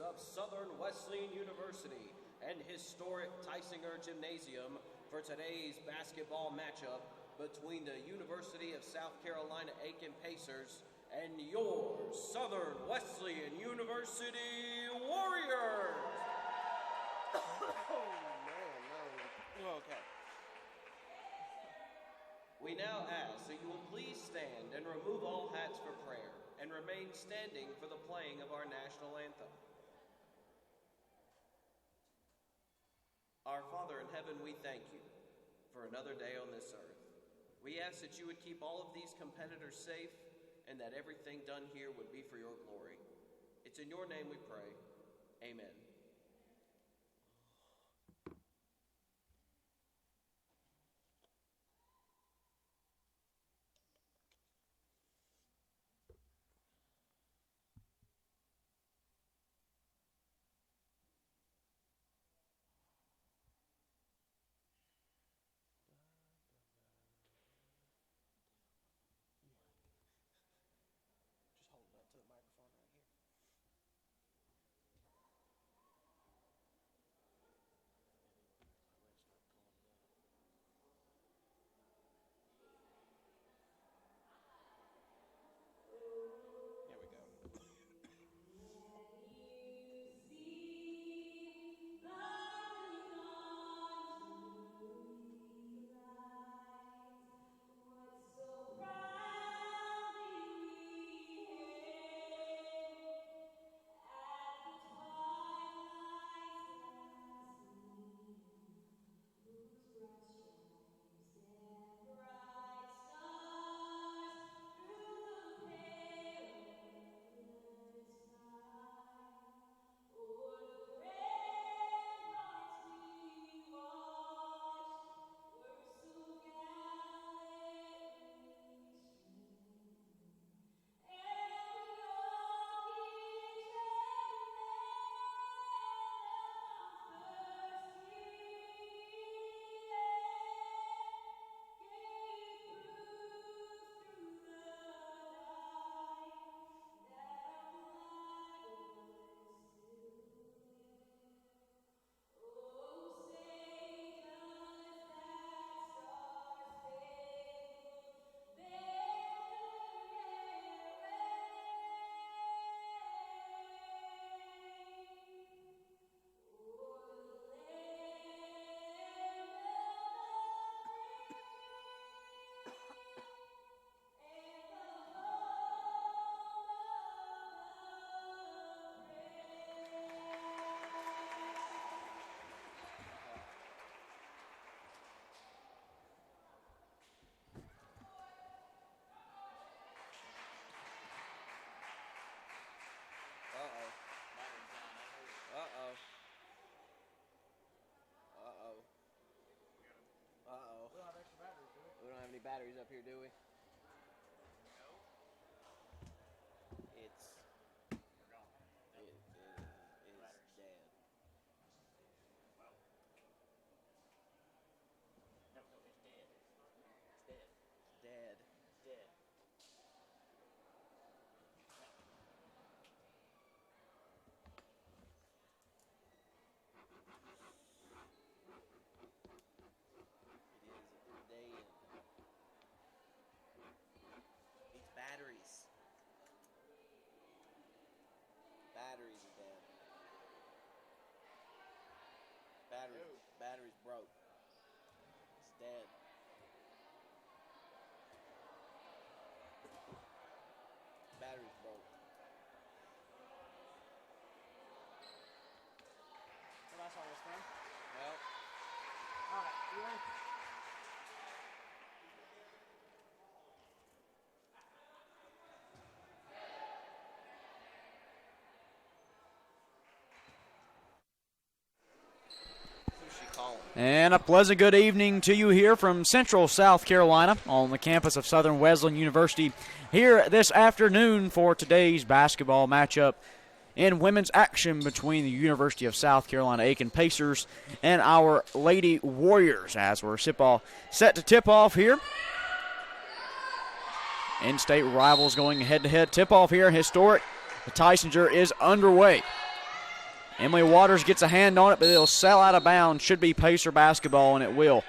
campus of Southern Wesleyan University and historic Tysinger Gymnasium for today's basketball matchup between the University of South Carolina Aiken Pacers and your Southern Wesleyan University Warriors. Oh, man, no. Okay. We now ask that you will please stand and remove all hats for prayer and remain standing for the playing of our national anthem. Our Father in heaven, we thank you for another day on this earth. We ask that you would keep all of these competitors safe and that everything done here would be for your glory. It's in your name we pray. Amen. Just hold that to the microphone right here. There we go. We don't have any batteries up here, do we? It's dead. Dead. Batteries are dead. Batteries broke. It's dead. Batteries broke. Well, that's all this thing. Well. All right, you ready? And a pleasant good evening to you here from Central South Carolina on the campus of Southern Wesleyan University here this afternoon for today's basketball matchup in women's action between the University of South Carolina Aiken Pacers and our Lady Warriors as we're set to tip off here. In-state rivals going head-to-head tip-off here. Historic. The Tysinger is underway. Emily Waters gets a hand on it, but it'll sail out of bounds. Should be Pacer basketball, and it will.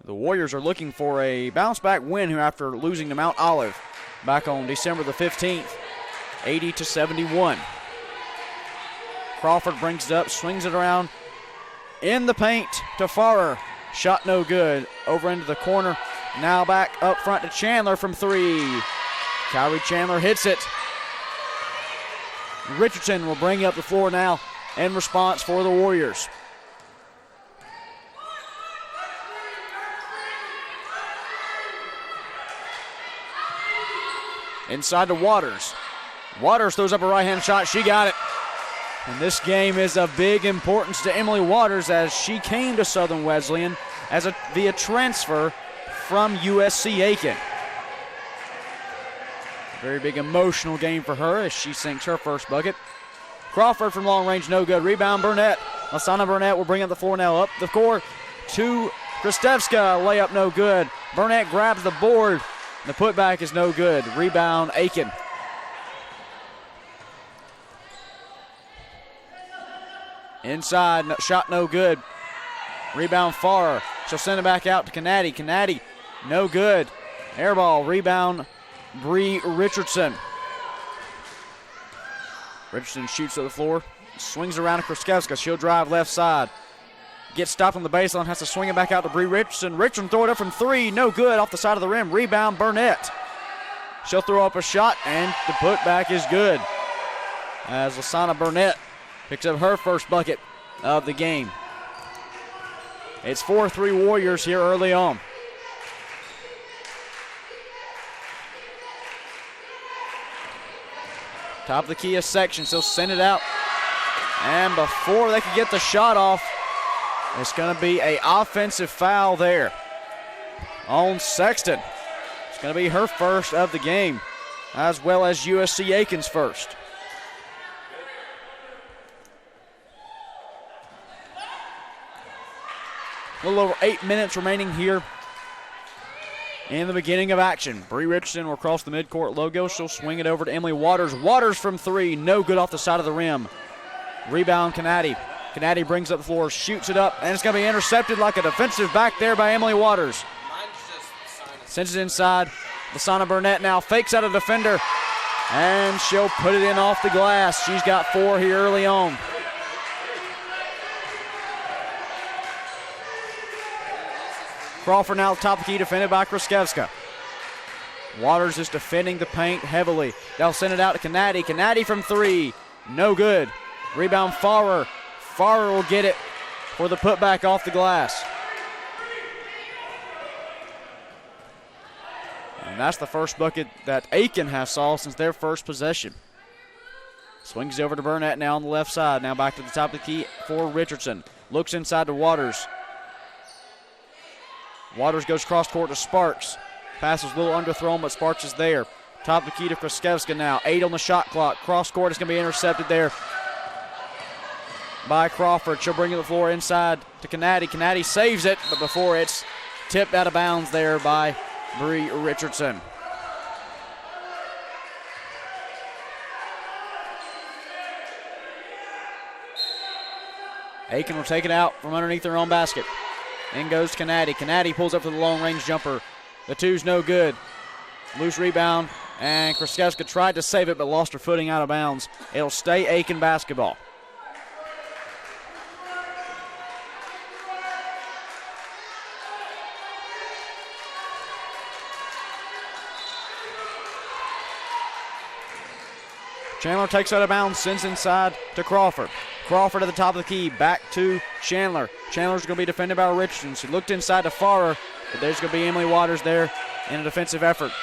The Warriors are looking for a bounce-back win here after losing to Mount Olive back on December the 15th, 80-71. Crawford brings it up, swings it around in the paint to Farrer. Shot no good. Over into the corner. Now back up front to Chandler from three. Kyrie Chandler hits it. Richardson will bring up the floor now in response for the Warriors. Inside to Waters. Waters throws up a right-hand shot. She got it. And this game is of big importance to Emily Waters as she came to Southern Wesleyan via transfer from USC Aiken. Very big emotional game for her as she sinks her first bucket. Crawford from long range, no good. Rebound Burnett. Lasana Burnett will bring up the floor now. Up the court to Kristevska. Layup no good. Burnett grabs the board. The putback is no good. Rebound Aiken. Inside, shot no good. Rebound Farrer. She'll send it back out to Canady. Canady, no good. Air ball, rebound Bree Richardson. Richardson shoots to the floor. Swings around to Kristevska. She'll drive left side. Gets stopped on the baseline. Has to swing it back out to Bree Richardson. Richardson throw it up from three. No good. Off the side of the rim. Rebound Burnett. She'll throw up a shot, and the putback is good as Lasana Burnett picks up her first bucket of the game. It's 4-3 Warriors here early on. Top of the key is section, so send it out. And before they can get the shot off, it's going to be an offensive foul there on Sexton. It's going to be her first of the game, as well as USC Aiken's first. A little over 8 minutes remaining here in the beginning of action. Bree Richardson will cross the midcourt logo. She'll swing it over to Emily Waters. Waters from three, no good off the side of the rim. Rebound Canady. Canady brings up the floor, shoots it up, and it's going to be intercepted like a defensive back there by Emily Waters. Sends it inside. Lasana Burnett now fakes out a defender, and she'll put it in off the glass. She's got four here early on. Crawford now top of the key, defended by Kristevska. Waters is defending the paint heavily. They'll send it out to Canady. Canady from three, no good. Rebound Farrer. Farrer will get it for the putback off the glass. And that's the first bucket that Aiken has saw since their first possession. Swings over to Burnett now on the left side. Now back to the top of the key for Richardson. Looks inside to Waters. Waters goes cross court to Sparks. Pass was a little underthrown, but Sparks is there. Top of the key to Kristevska now. 8 on the shot clock. Cross court is going to be intercepted there by Crawford. She'll bring it to the floor inside to Canady. Canady saves it, but before it's tipped out of bounds there by Bree Richardson. Aiken will take it out from underneath their own basket. In goes Canady. Canady pulls up for the long-range jumper. The two's no good. Loose rebound, and Kristevska tried to save it but lost her footing out of bounds. It'll stay Aiken basketball. Chandler takes out of bounds, sends inside to Crawford. Crawford at the top of the key, back to Chandler. Chandler's going to be defended by Richardson. She looked inside to Farrer, but there's going to be Emily Waters there in a defensive effort.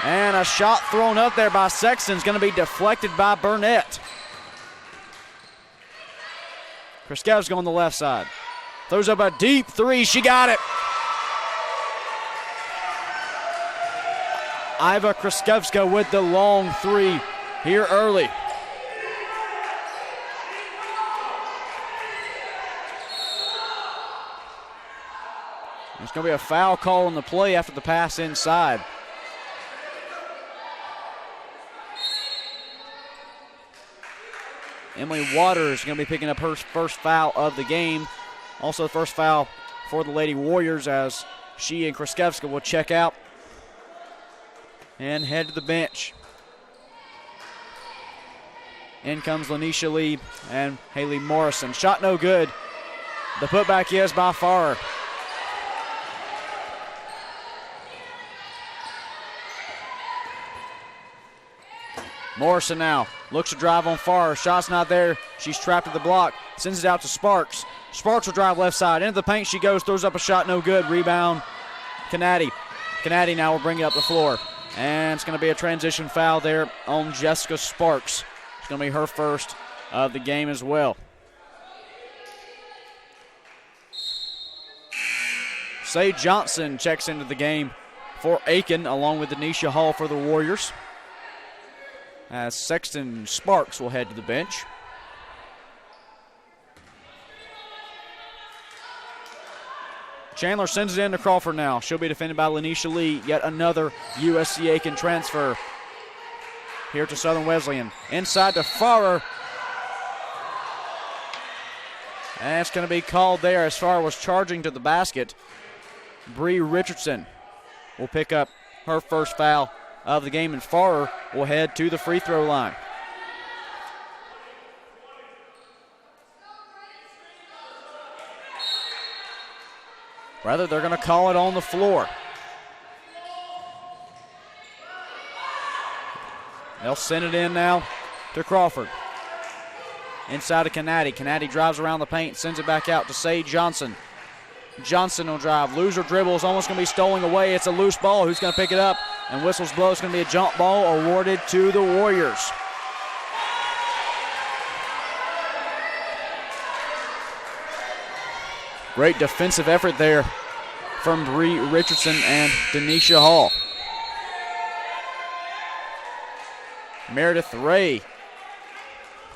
And a shot thrown up there by Sexton is going to be deflected by Burnett. Kristevska on the left side. Throws up a deep three. She got it. Iva Kristevska with the long three here early. There's going to be a foul call on the play after the pass inside. Emily Waters is going to be picking up her first foul of the game. Also the first foul for the Lady Warriors as she and Kraskevska will check out and head to the bench. In comes Lanisha Lee and Haley Morrison. Shot no good. The putback is by Farrer. Morrison now looks to drive on Farrer. Shot's not there. She's trapped at the block. Sends it out to Sparks. Sparks will drive left side. Into the paint she goes. Throws up a shot. No good. Rebound. Canady. Canady now will bring it up the floor. And it's going to be a transition foul there on Jessica Sparks. It's going to be her first of the game as well. Say Johnson checks into the game for Aiken along with Denisha Hall for the Warriors. As Sexton Sparks will head to the bench. Chandler sends it in to Crawford now. She'll be defended by Lanisha Lee. Yet another USC Aiken transfer here to Southern Wesleyan. Inside to Farrer. And it's going to be called there as Farrer was charging to the basket. Bree Richardson will pick up her first foul of the game, and Farrer will head to the free throw line. Rather, they're going to call it on the floor. They'll send it in now to Crawford. Inside to Canady. Canady drives around the paint, sends it back out to Say Johnson. Johnson will drive. Loser dribble is almost going to be stolen away. It's a loose ball. Who's going to pick it up? And whistles blow. It's going to be a jump ball awarded to the Warriors. Great defensive effort there from Bree Richardson and Denisha Hall. Meredith Ray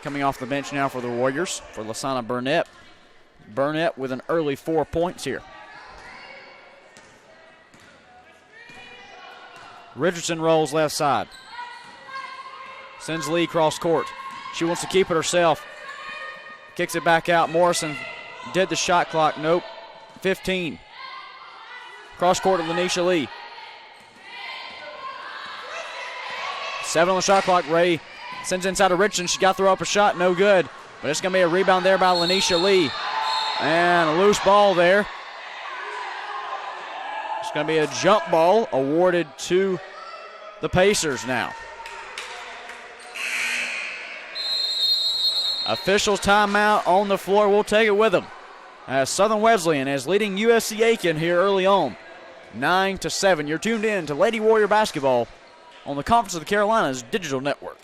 coming off the bench now for the Warriors for Lasana Burnett. Burnett with an early 4 points here. Richardson rolls left side. Sends Lee cross court. She wants to keep it herself. Kicks it back out. Morrison did the shot clock. Nope. 15. Cross court to Lanisha Lee. 7 on the shot clock. Ray sends inside to Richardson. She got to throw up a shot. No good. But it's going to be a rebound there by Lanisha Lee. And a loose ball there. It's going to be a jump ball awarded to the Pacers now. Officials timeout on the floor. We'll take it with them. As Southern Wesleyan is leading USC Aiken here early on. 9-7. You're tuned in to Lady Warrior Basketball on the Conference of the Carolinas Digital Network.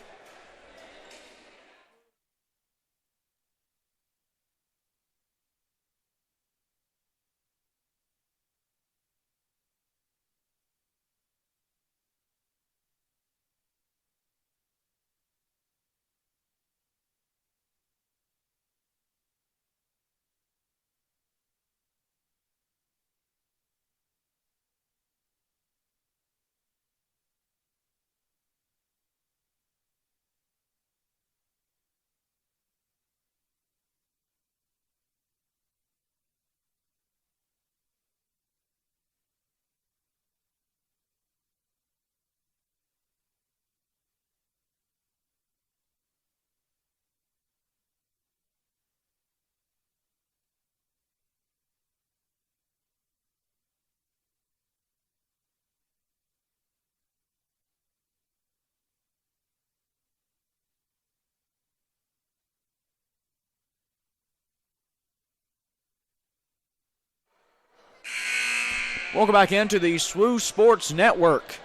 Welcome back into the SWU Sports Network.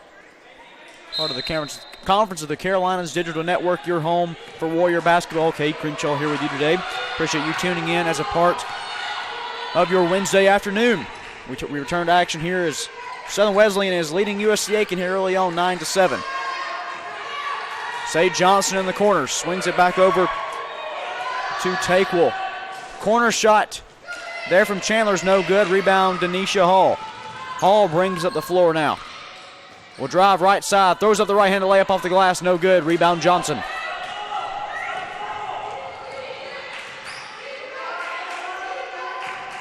Part of the Conference of the Carolinas Digital Network, your home for Warrior Basketball. Kate Crenshaw here with you today. Appreciate you tuning in as a part of your Wednesday afternoon. We return to action here as Southern Wesleyan is leading USC Aiken here early on 9-7. Say Johnson in the corner, swings it back over to Takewell. Corner shot there from Chandler's no good. Rebound Denisha Hall. Hall brings up the floor now. Will drive right side, throws up the right-handed layup off the glass, no good. Rebound Johnson.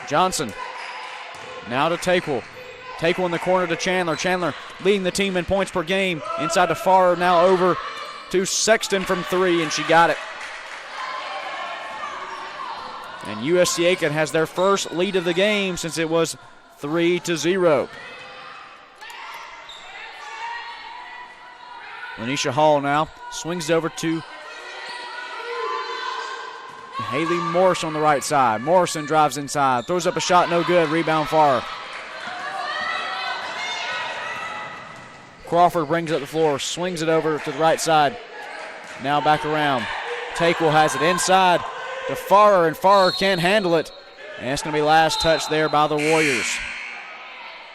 Johnson now to Takewell. Takewell in the corner to Chandler. Chandler leading the team in points per game. Inside to Farr, now over to Sexton from three, and she got it. And USC Aiken has their first lead of the game since it was 3-0. Lanisha Hall now swings it over to Haley Morris on the right side. Morrison drives inside, throws up a shot, no good. Rebound Farr. Crawford brings up the floor, swings it over to the right side. Now back around. Takewell has it inside to Farr, and Farr can't handle it. And it's going to be last touch there by the Warriors.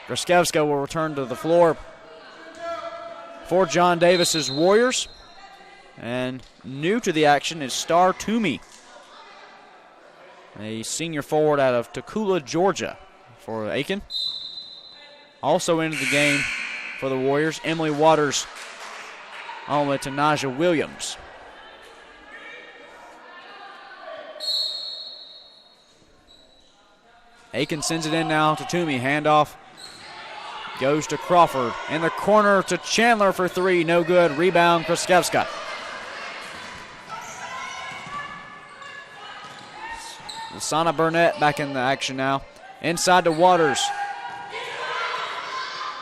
Graszewska will return to the floor for John Davis's Warriors. And new to the action is Star Toomey, a senior forward out of Toccoa, Georgia for Aiken. Also into the game for the Warriors, Emily Waters all the way to Naja Williams. Aiken sends it in now to Toomey. Handoff goes to Crawford. In the corner to Chandler for three. No good. Rebound Graszewska. Lasana Burnett back in the action now. Inside to Waters.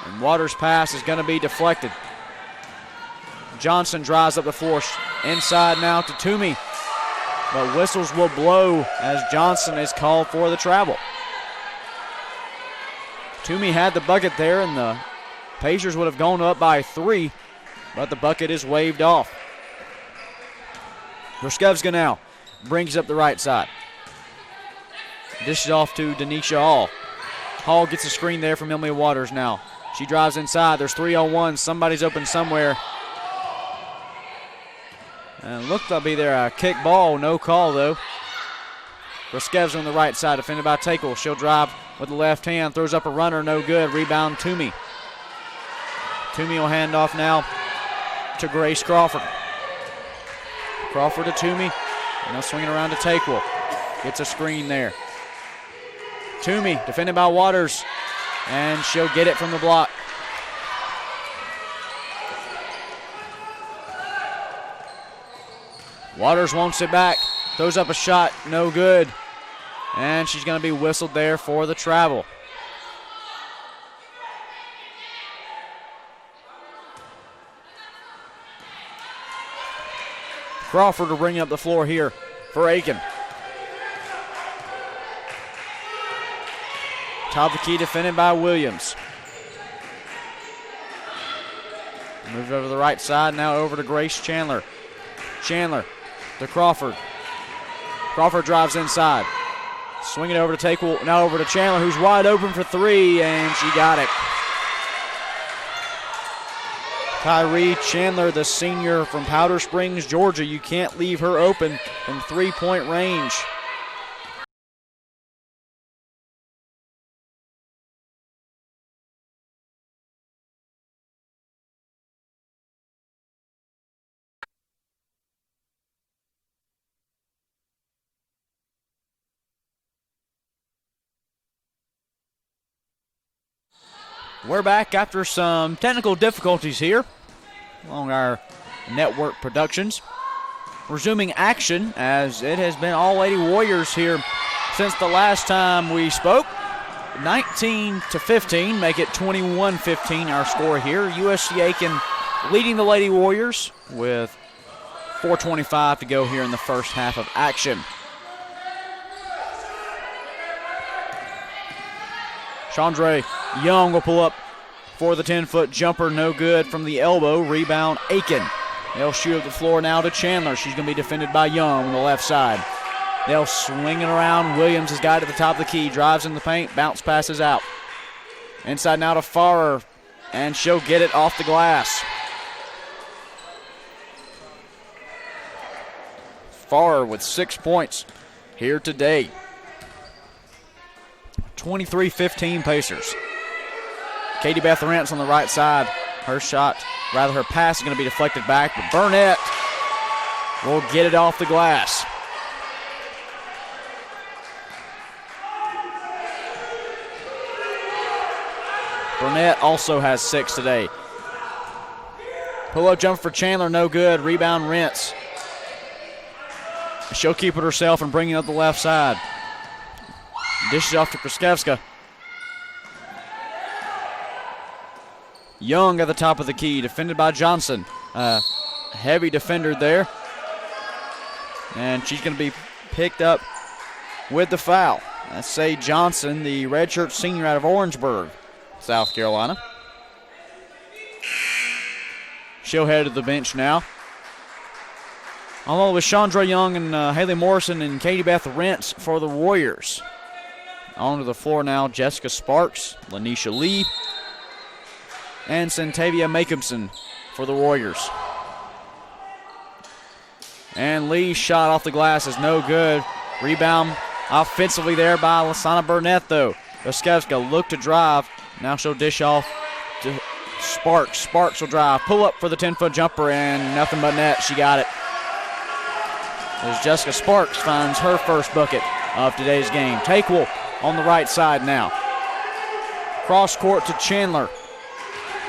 And Waters' pass is going to be deflected. Johnson drives up the floor. Inside now to Toomey. But whistles will blow as Johnson is called for the travel. Toomey had the bucket there, and the Pacers would have gone up by three, but the bucket is waved off. Graszewska now brings up the right side. Dishes off to Denisha Hall. Hall gets a screen there from Emily Waters now. She drives inside. There's 3-on-1. Somebody's open somewhere. And looked to be there a kick ball. No call, though. Graszewska on the right side, defended by Takewell. She'll drive with the left hand. Throws up a runner. No good. Rebound Toomey. Toomey will hand off now to Grace Crawford. Crawford to Toomey. Now swinging around to Takewell. Gets a screen there. Toomey defended by Waters. And she'll get it from the block. Waters wants it back. Throws up a shot. No good. And she's going to be whistled there for the travel. Crawford will bring up the floor here for Aiken. Top of the key defended by Williams. Moved over to the right side, now over to Grace Chandler. Chandler to Crawford. Crawford drives inside. Swinging over to Takewell, now over to Chandler, who's wide open for three, and she got it. Tyree Chandler, the senior from Powder Springs, Georgia. You can't leave her open from three-point range. We're back after some technical difficulties here along our network productions. Resuming action as it has been all Lady Warriors here since the last time we spoke. 19-15, make it 21-15 our score here. USC Aiken leading the Lady Warriors with 4:25 to go here in the first half of action. Chandra Young will pull up for the 10-foot jumper. No good from the elbow. Rebound Aiken. They'll shoot up the floor now to Chandler. She's going to be defended by Young on the left side. They'll swing it around. Williams has got it at the top of the key. Drives in the paint. Bounce passes out. Inside now to Farrer. And she'll get it off the glass. Farrer with 6 points here today. 23-15 Pacers. Katie Beth Rentz on the right side. Her pass is going to be deflected back, but Burnett will get it off the glass. Burnett also has 6 today. Pull-up jump for Chandler, no good. Rebound, Rentz. She'll keep it herself and bring it up the left side. Dishes off to Kraskevska. Young at the top of the key, defended by Johnson. Heavy defender there. And she's going to be picked up with the foul. That's Say Johnson, the redshirt senior out of Orangeburg, South Carolina. She'll head to the bench now. Along with Chandra Young and Haley Morrison and Katie Beth Rentz for the Warriors. Onto the floor now, Jessica Sparks, Lanisha Lee, and Centavia Macomson for the Warriors. And Lee's shot off the glass is no good. Rebound offensively there by Lasana Burnett, though. Kraskevska looked to drive. Now she'll dish off to Sparks. Sparks will drive. Pull up for the 10-foot jumper, and nothing but net. She got it. As Jessica Sparks finds her first bucket of today's game. Takewell on the right side now. Cross court to Chandler.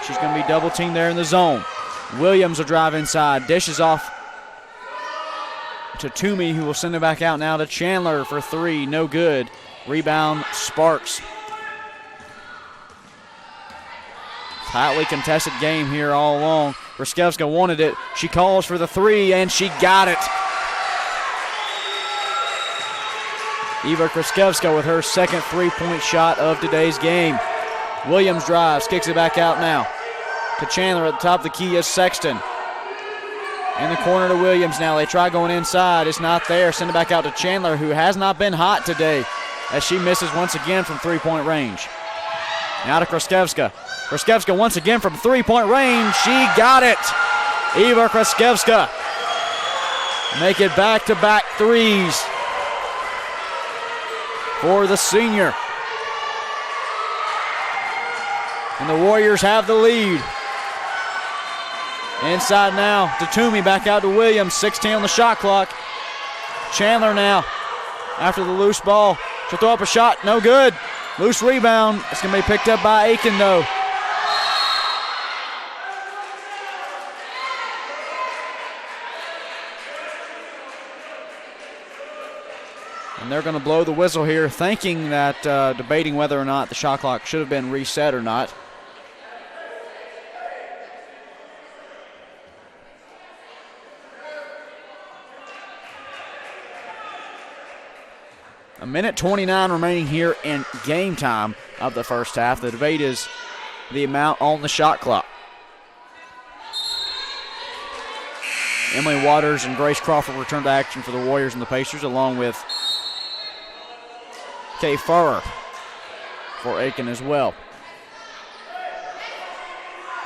She's going to be double teamed there in the zone. Williams will drive inside. Dishes off to Toomey, who will send it back out now to Chandler for 3. No good. Rebound, Sparks. Tightly contested game here all along. Kraskevska wanted it. She calls for the 3, and she got it. Eva Kraskevska with her second three-point shot of today's game. Williams drives, kicks it back out now to Chandler. At the top of the key is Sexton. In the corner to Williams now. They try going inside. It's not there. Send it back out to Chandler, who has not been hot today, as she misses once again from three-point range. Now to Kraskevska. Kraskevska once again from three-point range. She got it. Eva Kraskevska make it back-to-back threes for the senior. And the Warriors have the lead. Inside now to Toomey, back out to Williams. 16 on the shot clock. Chandler now after the loose ball. She'll throw up a shot, no good. Loose rebound. It's going to be picked up by Aiken, though. And they're going to blow the whistle here, thinking that, debating whether or not the shot clock should have been reset or not. A minute 29 remaining here in game time of the first half. The debate is the amount on the shot clock. Emily Waters and Grace Crawford return to action for the Warriors and the Pacers, along with Kay Farrer for Aiken as well.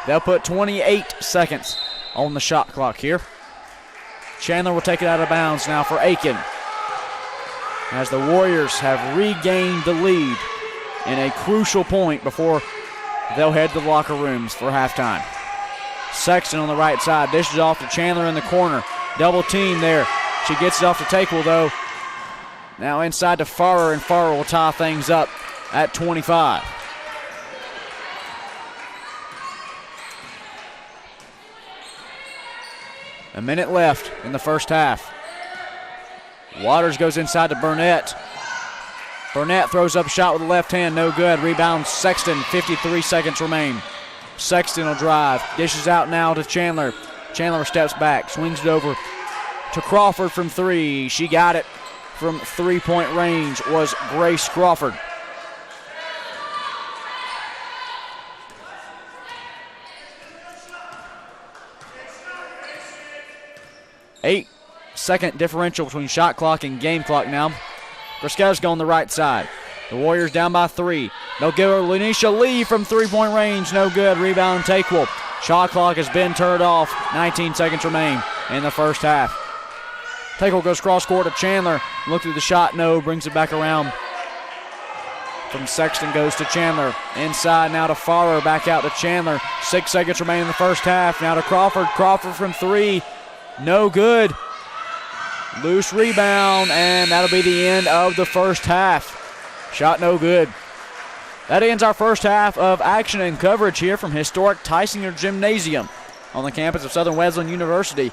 They'll put 28 seconds on the shot clock here. Chandler will take it out of bounds now for Aiken, as the Warriors have regained the lead in a crucial point before they'll head to the locker rooms for halftime. Sexton on the right side, dishes off to Chandler in the corner. Double team there. She gets it off to Takewell, though. Now inside to Farrer, and Farrer will tie things up at 25. A minute left in the first half. Waters goes inside to Burnett. Burnett throws up a shot with the left hand, no good. Rebound Sexton, 53 seconds remain. Sexton will drive, dishes out now to Chandler. Chandler steps back, swings it over to Crawford from 3. She got it from three-point range, was Grace Crawford. Eight-second differential between shot clock and game clock now. Kraskevska on the right side. The Warriors down by 3. They'll give her Lanisha Lee from three-point range. No good. Rebound Takewell. Shot clock has been turned off. 19 seconds remain in the first half. Takewell goes cross court to Chandler. Look through the shot. No. Brings it back around from Sexton goes to Chandler. Inside now to Farrer, back out to Chandler. 6 seconds remaining in the first half. Now to Crawford. Crawford from 3. No good. Loose rebound, and that'll be the end of the first half. Shot no good. That ends our first half of action and coverage here from historic Tysinger Gymnasium on the campus of Southern Wesleyan University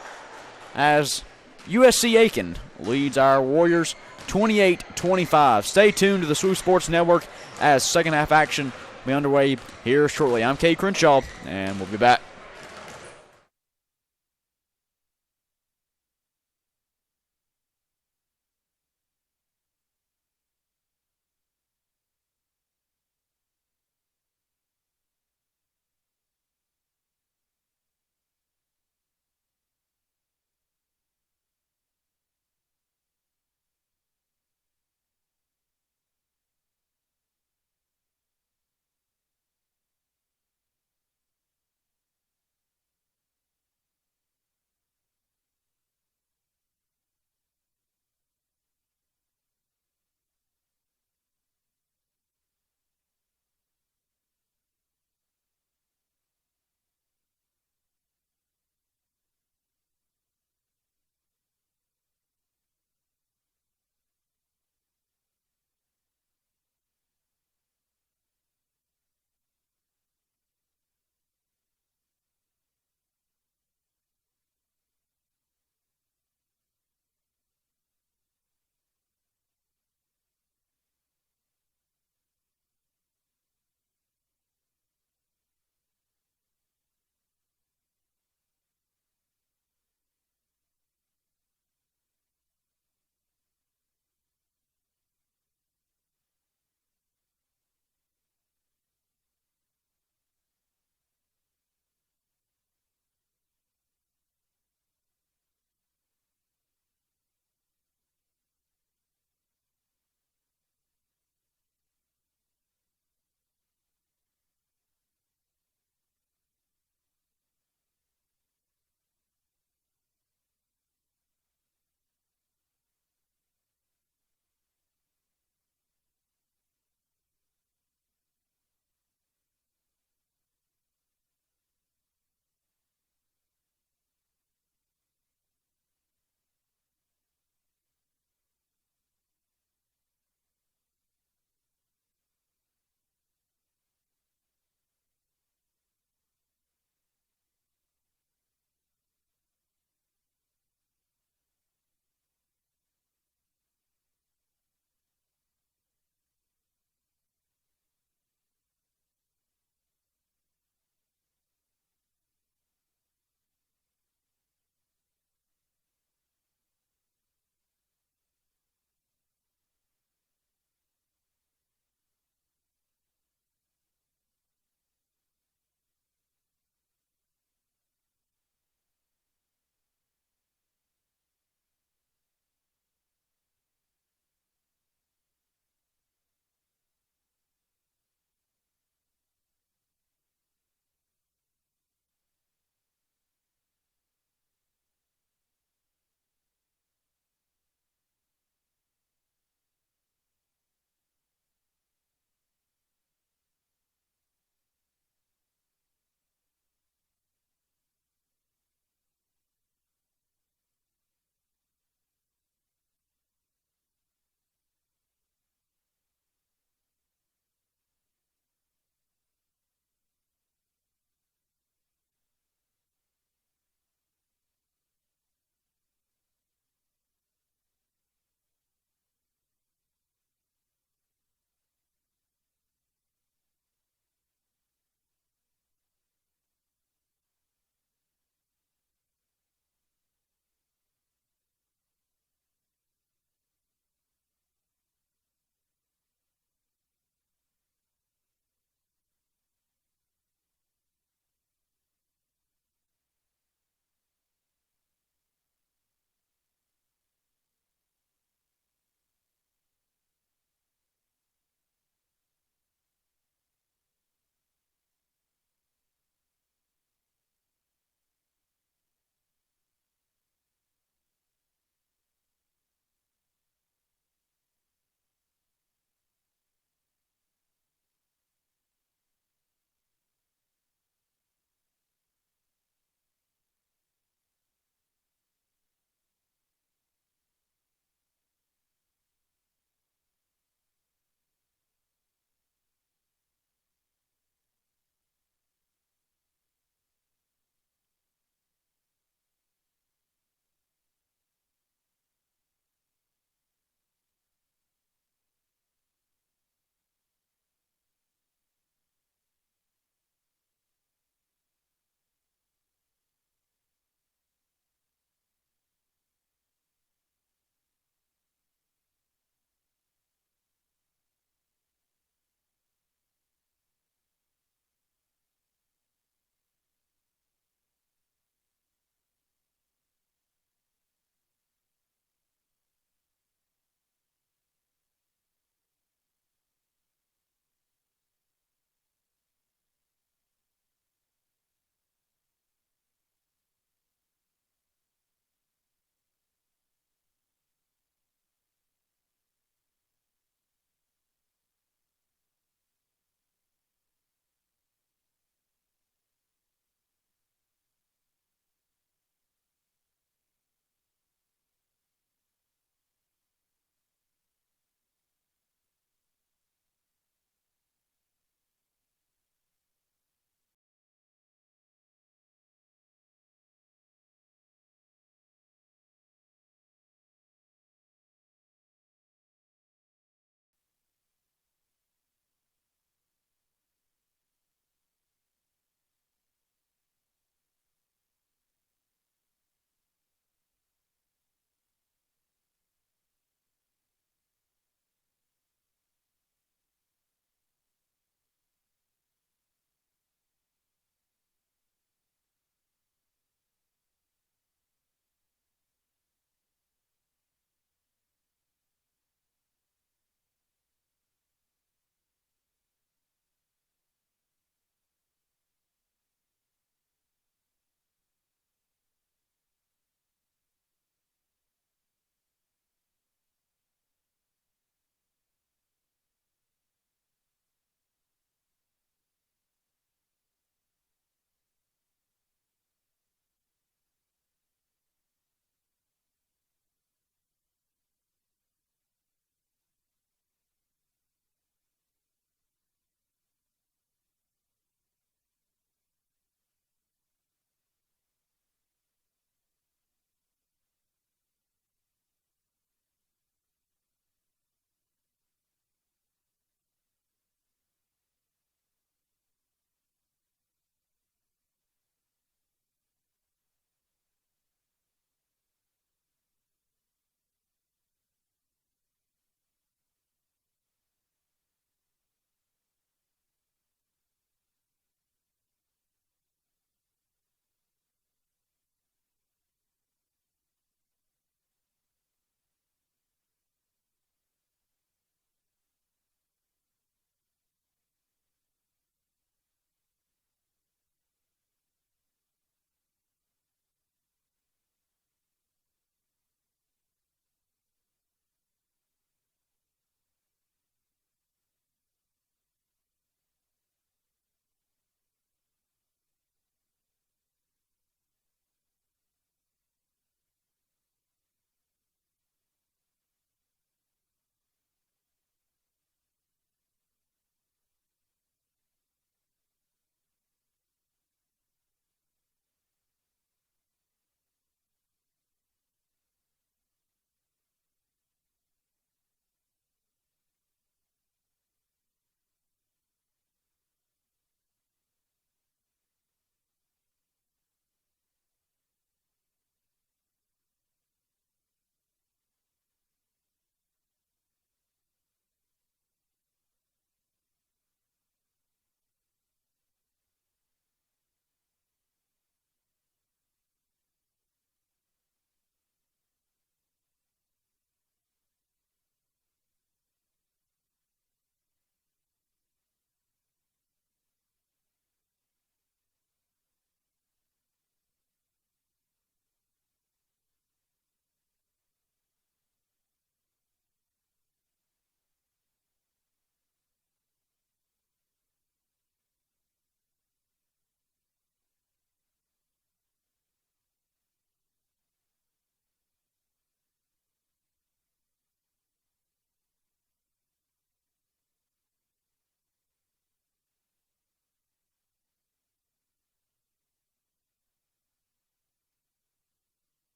as USC Aiken leads our Warriors 28-25. Stay tuned to the SWU Sports Network as second half action will be underway here shortly. I'm Kay Crenshaw, and we'll be back.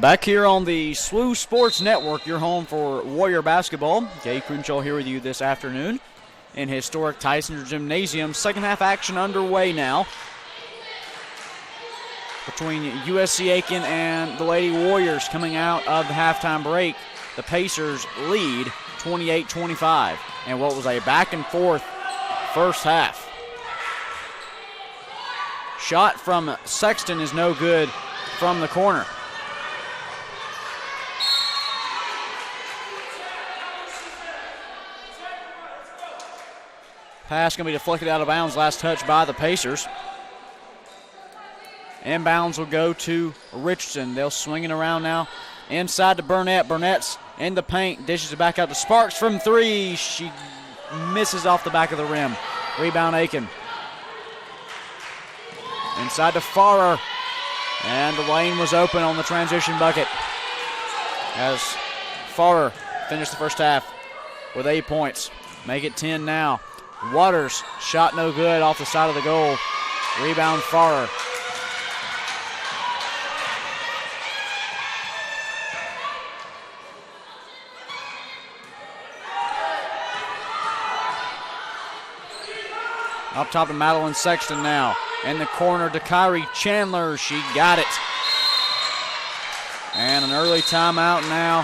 Back here on the SWU Sports Network, your home for Warrior basketball. Jay Crenshaw here with you this afternoon in historic Tyson Gymnasium. Second half action underway now between USC Aiken and the Lady Warriors coming out of the halftime break. The Pacers lead 28-25 and what was a back and forth first half. Shot from Sexton is no good from the corner. Pass going to be deflected out of bounds. Last touch by the Pacers. Inbounds will go to Richardson. They'll swing it around now. Inside to Burnett. Burnett's in the paint. Dishes it back out to Sparks from three. She misses off the back of the rim. Rebound Aiken. Inside to Farrer. And the lane was open on the transition bucket as Farrer finished the first half with 8 points. Make it 10 now. Waters, shot no good off the side of the goal. Rebound Farrer. Up top to Madeline Sexton now. In the corner to Kyrie Chandler. She got it. And an early timeout now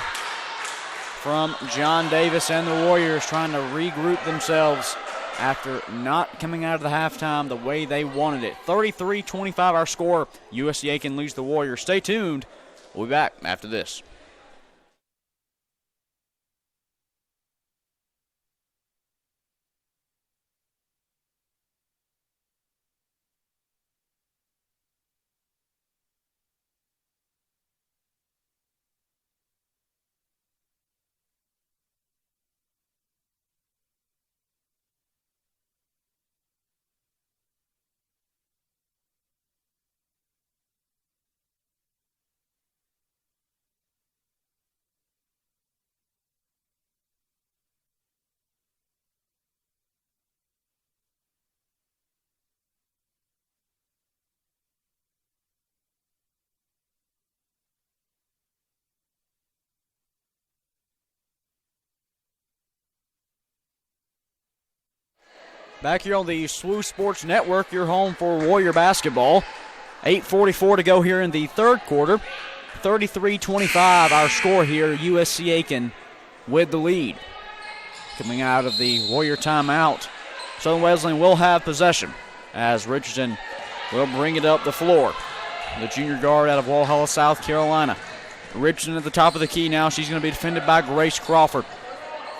from John Davis and the Warriors trying to regroup themselves after not coming out of the halftime the way they wanted it. 33-25 our score. USC Aiken leads the Warriors. Stay tuned. We'll be back after this. Back here on the SWU Sports Network, your home for Warrior basketball. 8:44 to go here in the third quarter. 33-25 our score here. USC Aiken with the lead. Coming out of the Warrior timeout, Southern Wesleyan will have possession as Richardson will bring it up the floor. The junior guard out of Walhalla, South Carolina. Richardson at the top of the key now. She's going to be defended by Grace Crawford.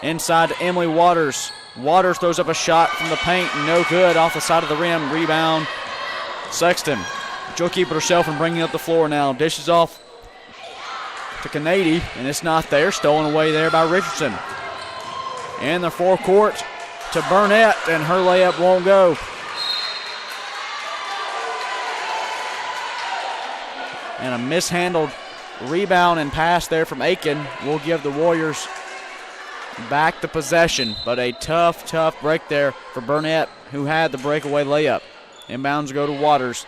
Inside to Emily Waters. Waters throws up a shot from the paint. No good off the side of the rim. Rebound Sexton. She'll keep it herself and bringing up the floor now. Dishes off to Kennedy, and it's not there. Stolen away there by Richardson. In the forecourt to Burnett, and her layup won't go. And a mishandled rebound and pass there from Aiken will give the Warriors back the possession, but a tough break there for Burnett, who had the breakaway layup. Inbounds go to Waters.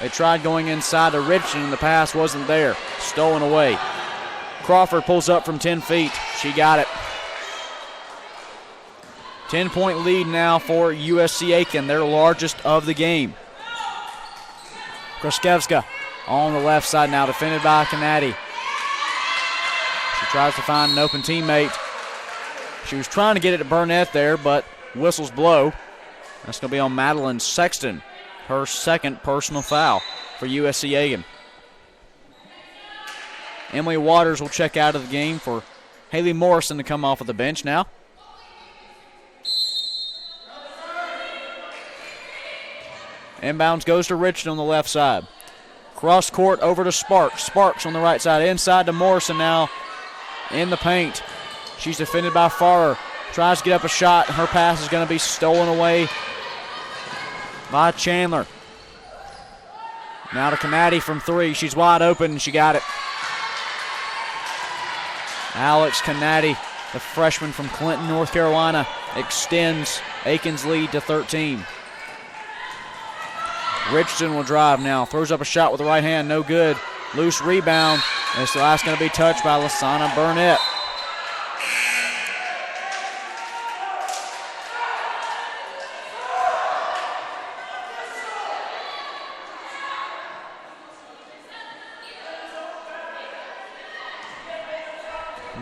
They tried going inside to Richardson, and the pass wasn't there. Stolen away. Crawford pulls up from 10 feet. She got it. 10-point lead now for USC Aiken, their largest of the game. Kraskevska on the left side now, defended by Kennedy. She tries to find an open teammate. She was trying to get it to Burnett there, but whistles blow. That's going to be on Madeline Sexton, her second personal foul for USC Aiken. Emily Waters will check out of the game for Haley Morrison to come off of the bench now. Inbounds goes to Richardson on the left side. Cross court over to Sparks. Sparks on the right side. Inside to Morrison now in the paint. She's defended by Farrer. Tries to get up a shot. Her pass is going to be stolen away by Chandler. Now to Kennedy from three. She's wide open, and she got it. Alex Kennedy, the freshman from Clinton, North Carolina, extends Aiken's lead to 13. Richardson will drive now. Throws up a shot with the right hand. No good. Loose rebound. This last going to be touched by Lasana Burnett.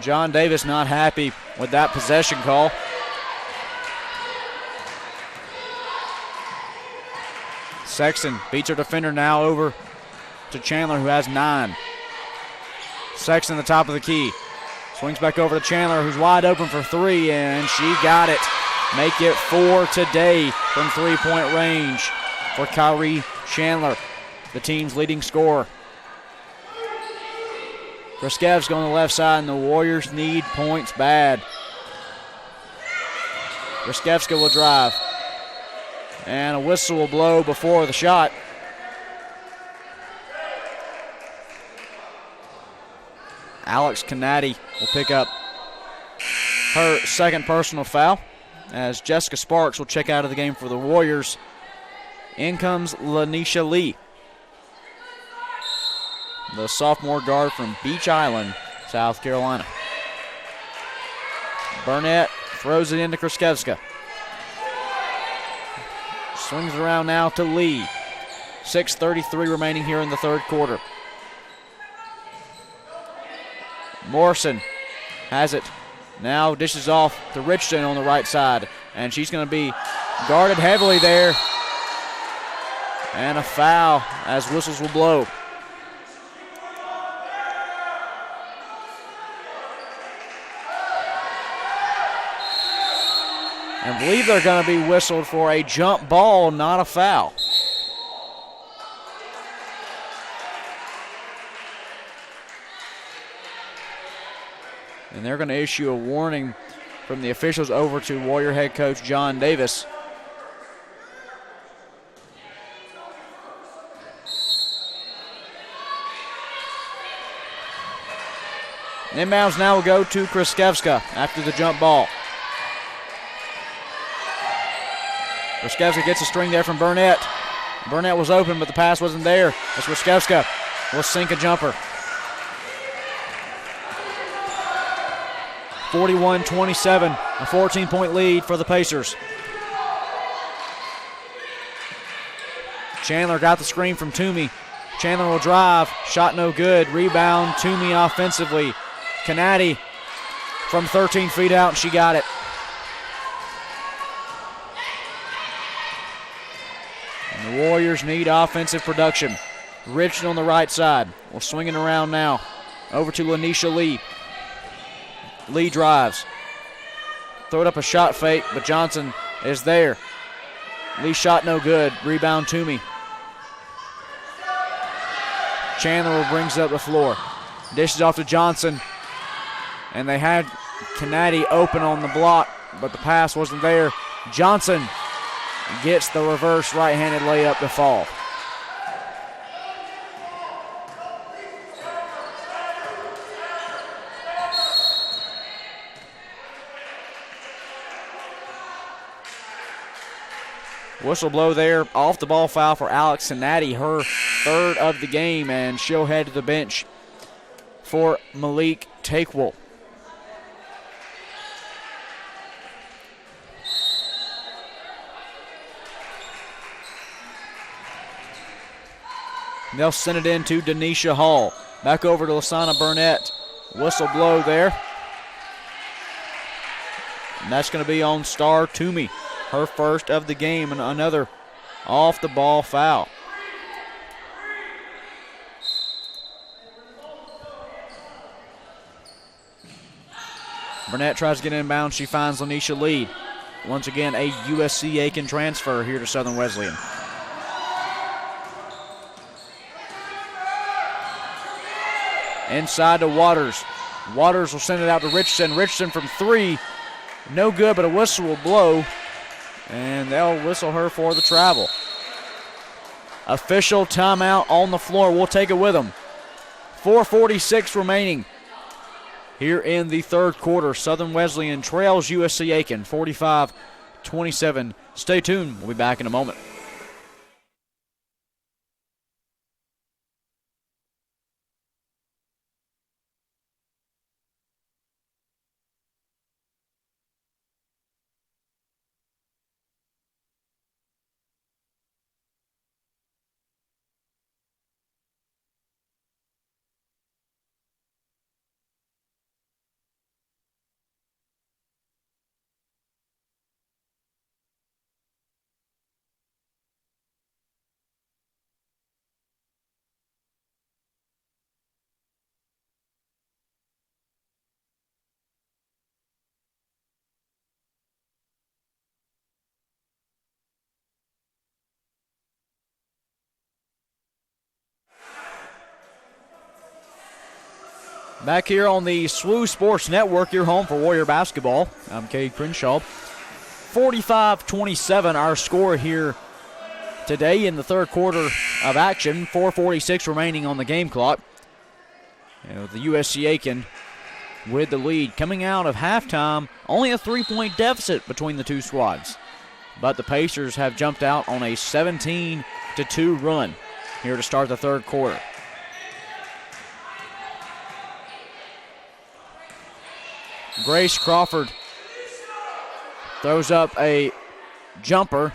John Davis not happy with that possession call. Sexton beats her defender now over to Chandler, who has 9. Sexton the top of the key. Swings back over to Chandler, who's wide open for 3, and she got it. Make it 4 today from three-point range for Kyrie Chandler, the team's leading scorer. Kreskevska on the left side, and the Warriors need points bad. Kreskevska will drive. And a whistle will blow before the shot. Alex Canady will pick up her second personal foul as Jessica Sparks will check out of the game for the Warriors. In comes Lanisha Lee, the sophomore guard from Beach Island, South Carolina. Burnett throws it into Kreskevska. Swings it around now to Lee. 6:33 remaining here in the third quarter. Morrison has it. Now dishes off to Richardson on the right side. And she's going to be guarded heavily there. And a foul as whistles will blow. And I believe they're going to be whistled for a jump ball, not a foul. And they're going to issue a warning from the officials over to Warrior head coach John Davis. And inbounds now will go to Kreskevska after the jump ball. Kreskevska gets a string there from Burnett. Burnett was open, but the pass wasn't there. As Kreskevska will sink a jumper. 41-27, a 14-point lead for the Pacers. Chandler got the screen from Toomey. Chandler will drive. Shot no good. Rebound, Toomey offensively. Canady from 13 feet out, and she got it. And the Warriors need offensive production. Richardson on the right side. We're swinging around now. Over to Lanisha Lee. Lee drives. Throwed up a shot fake, but Johnson is there. Lee shot no good. Rebound Toomey. Chandler brings it up the floor. Dishes off to Johnson. And they had Canady open on the block, but the pass wasn't there. Johnson gets the reverse right-handed layup to fall. Whistle blow there, off the ball foul for Alex Canady, her third of the game, and she'll head to the bench for Malik Takewell. They'll send it in to Denisha Hall. Back over to Lasana Burnett. Whistle blow there. And that's going to be on Star Toomey. Her first of the game, and another off-the-ball foul. Burnett tries to get inbound. She finds Lanisha Lee. Once again, a USC Aiken transfer here to Southern Wesleyan. Inside to Waters. Waters will send it out to Richardson. Richardson from 3. No good, but a whistle will blow. And they'll whistle her for the travel. Official timeout on the floor. We'll take it with them. 4:46 remaining here in the third quarter. Southern Wesleyan trails USC Aiken 45-27. Stay tuned. We'll be back in a moment. Back here on the SWU Sports Network, your home for Warrior basketball. I'm Cade Crenshaw. 45-27 our score here today in the third quarter of action. 4:46 remaining on the game clock. And the USC Aiken with the lead. Coming out of halftime, only a 3-point deficit between the two squads. But the Pacers have jumped out on a 17-2 run here to start the third quarter. Grace Crawford throws up a jumper.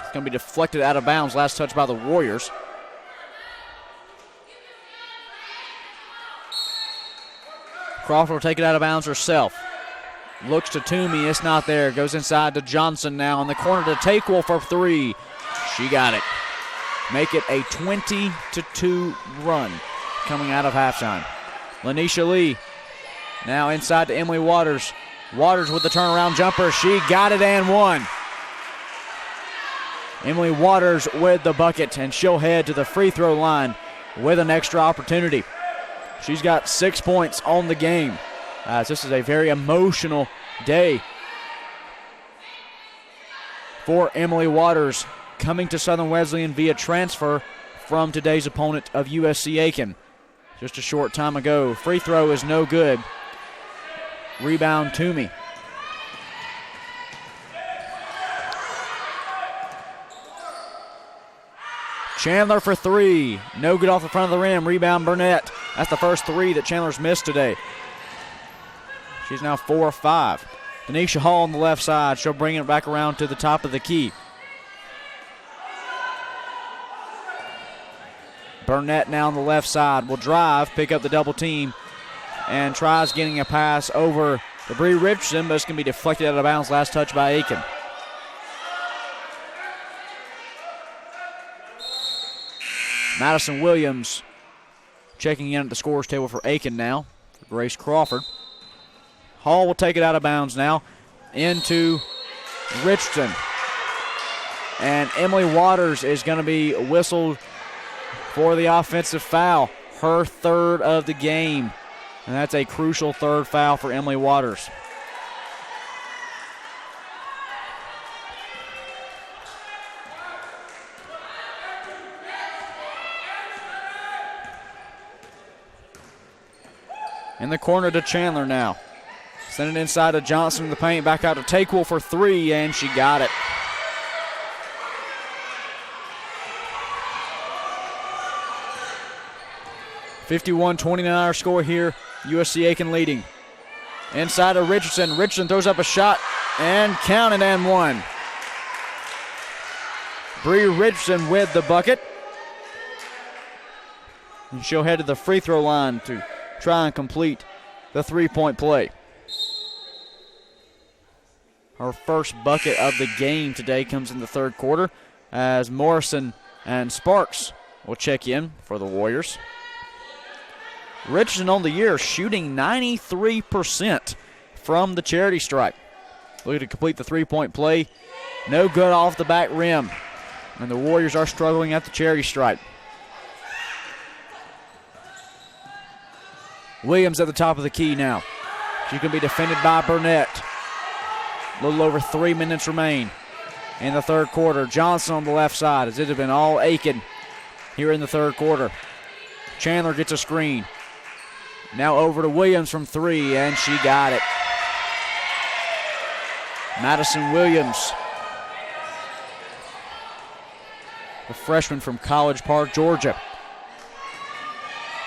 It's going to be deflected out of bounds. Last touch by the Warriors. Crawford will take it out of bounds herself. Looks to Toomey. It's not there. Goes inside to Johnson now in the corner to Takewell for three. She got it. Make it a 20-2 run coming out of halftime. Lanisha Lee now inside to Emily Waters. Waters with the turnaround jumper. She got it and one. Emily Waters with the bucket, and she'll head to the free throw line with an extra opportunity. She's got 6 points on the game. This is a very emotional day for Emily Waters, coming to Southern Wesleyan via transfer from today's opponent of USC Aiken just a short time ago. Free throw is no good. Rebound Toomey. Chandler for three. No good off the front of the rim. Rebound Burnett. That's the first three that Chandler's missed today. She's now 4 of 5. Denisha Hall on the left side. She'll bring it back around to the top of the key. Burnett now on the left side will drive, pick up the double team, and tries getting a pass over to Bree Richardson, but it's going to be deflected out of bounds. Last touch by Aiken. Madison Williams checking in at the scorer's table for Aiken now. For Grace Crawford. Hall will take it out of bounds now into Richardson. And Emily Waters is going to be whistled for the offensive foul. Her third of the game. And that's a crucial third foul for Emily Waters. In the corner to Chandler now. Send it inside to Johnson in the paint. Back out to Takewell for three, and she got it. (51-29) our score here. USC Aiken leading. Inside to Richardson. Richardson throws up a shot and counted and one. Bree Richardson with the bucket. And she'll head to the free throw line to try and complete the three-point play. Her first bucket of the game today comes in the third quarter as Morrison and Sparks will check in for the Warriors. Richardson on the year shooting 93% from the charity stripe. Looking to complete the three-point play. No good off the back rim. And the Warriors are struggling at the charity stripe. Williams at the top of the key now. She can be defended by Burnett. A little over 3 minutes remain in the third quarter. Johnson on the left side, as it has been all Aiken here in the third quarter. Chandler gets a screen. Now over to Williams from three, and she got it. Madison Williams, the freshman from College Park, Georgia.